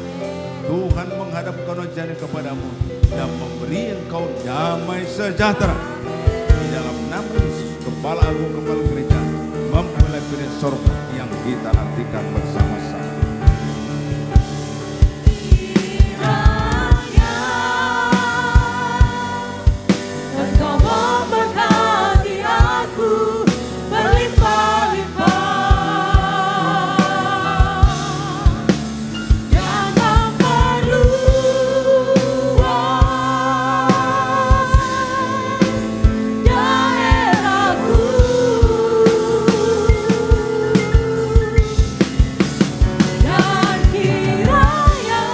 Tuhan menghadapkan wajahnya kepadamu dan memberi engkau damai sejahtera. Di dalam nama Yesus, Kepala Agung, Kepala Gereja, mempelai piring sorga yang kita nantikan bersama-sama. Engkau memberkati aku berlimpah-limpah. Jangan perluas daerahku. Dan kiranya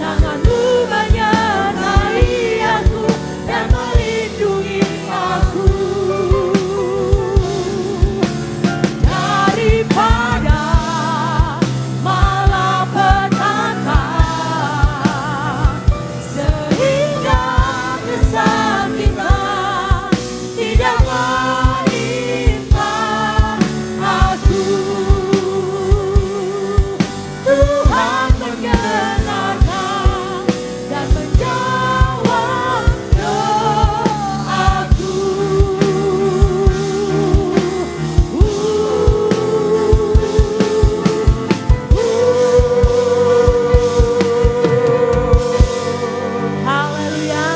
tanganmu menyertai aku dan melindungi aku daripada malapetaka, sehingga kesakitan tidak menimpa aku. Tuhan mendengarkan dan menjawab doaku. Haleluya.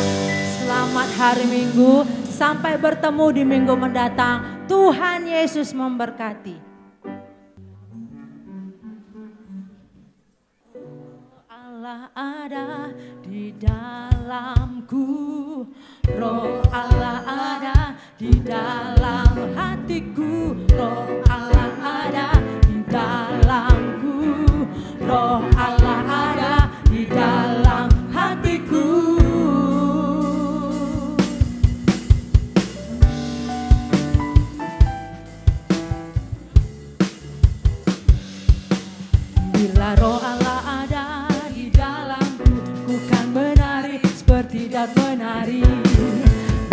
Selamat hari Minggu. Sampai bertemu di minggu mendatang. Tuhan Yesus memberkati. Allah ada di dalamku, Roh Allah ada di dalam hatiku, Roh Allah ada di dalamku, Roh Allah ada di dalam hatiku. Bila roh Allah ada di dalamku, ku kan menari seperti dan menari.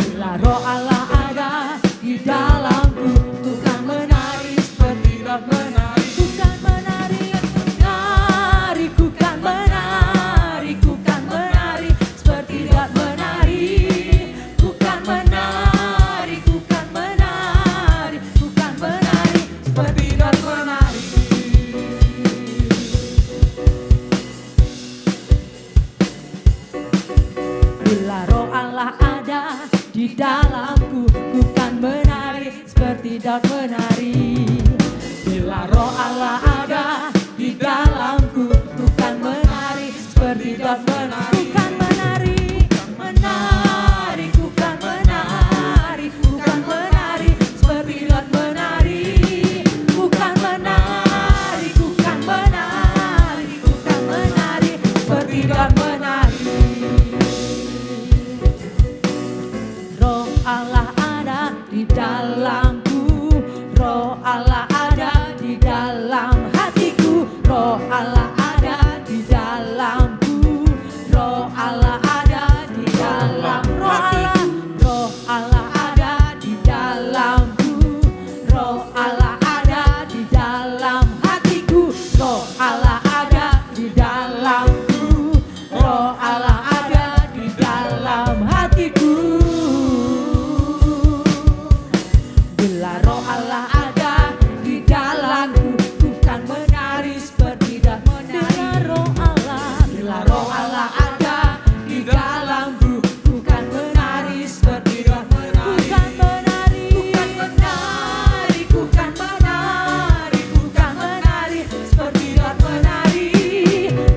Bila roh Allah ada di dalamku, ku kan menari seperti dan menari. Ku kan menari, menari, ku kan menari, ku kan menari seperti dan menari. Ku kan menari, ku kan menari, ku kan menari seperti dan menari. Bila roh Allah ada di dalamku, ku kan menari seperti daun menari. Bila roh Allah ada di dalamku, ku kan menari seperti daun menari. Ku kan menari, menari, ku kan menari, ku kan menari seperti daun menari. Ku kan menari, ku kan menari, ku kan menari seperti daun menari. Roh Allah ada di dalamku, roh Allah ada di dalam hatiku, roh Allah ada di dalamku, roh Allah ada di dalam roh Allah ada di dalamku, roh Allah ada di dalam hatiku, roh Allah ada di dalamku, roh Allah ada di dalam hatiku. Bila roh Allah ada di dalamku, ku kan menari seperti dan menari. Bila roh Allah ada di dalamku, ku kan menari seperti dan menari. Ku kan menari, ku kan menari, ku kan menari, ku kan menari seperti dan menari.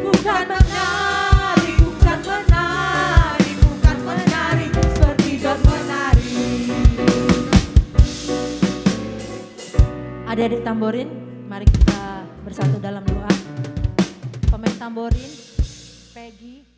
Ku kan menari, ku kan menari, ku kan menari seperti dan menari. Adik-adik tamborin, mari kita bersatu dalam doa. Pemain tamborin, Peggy.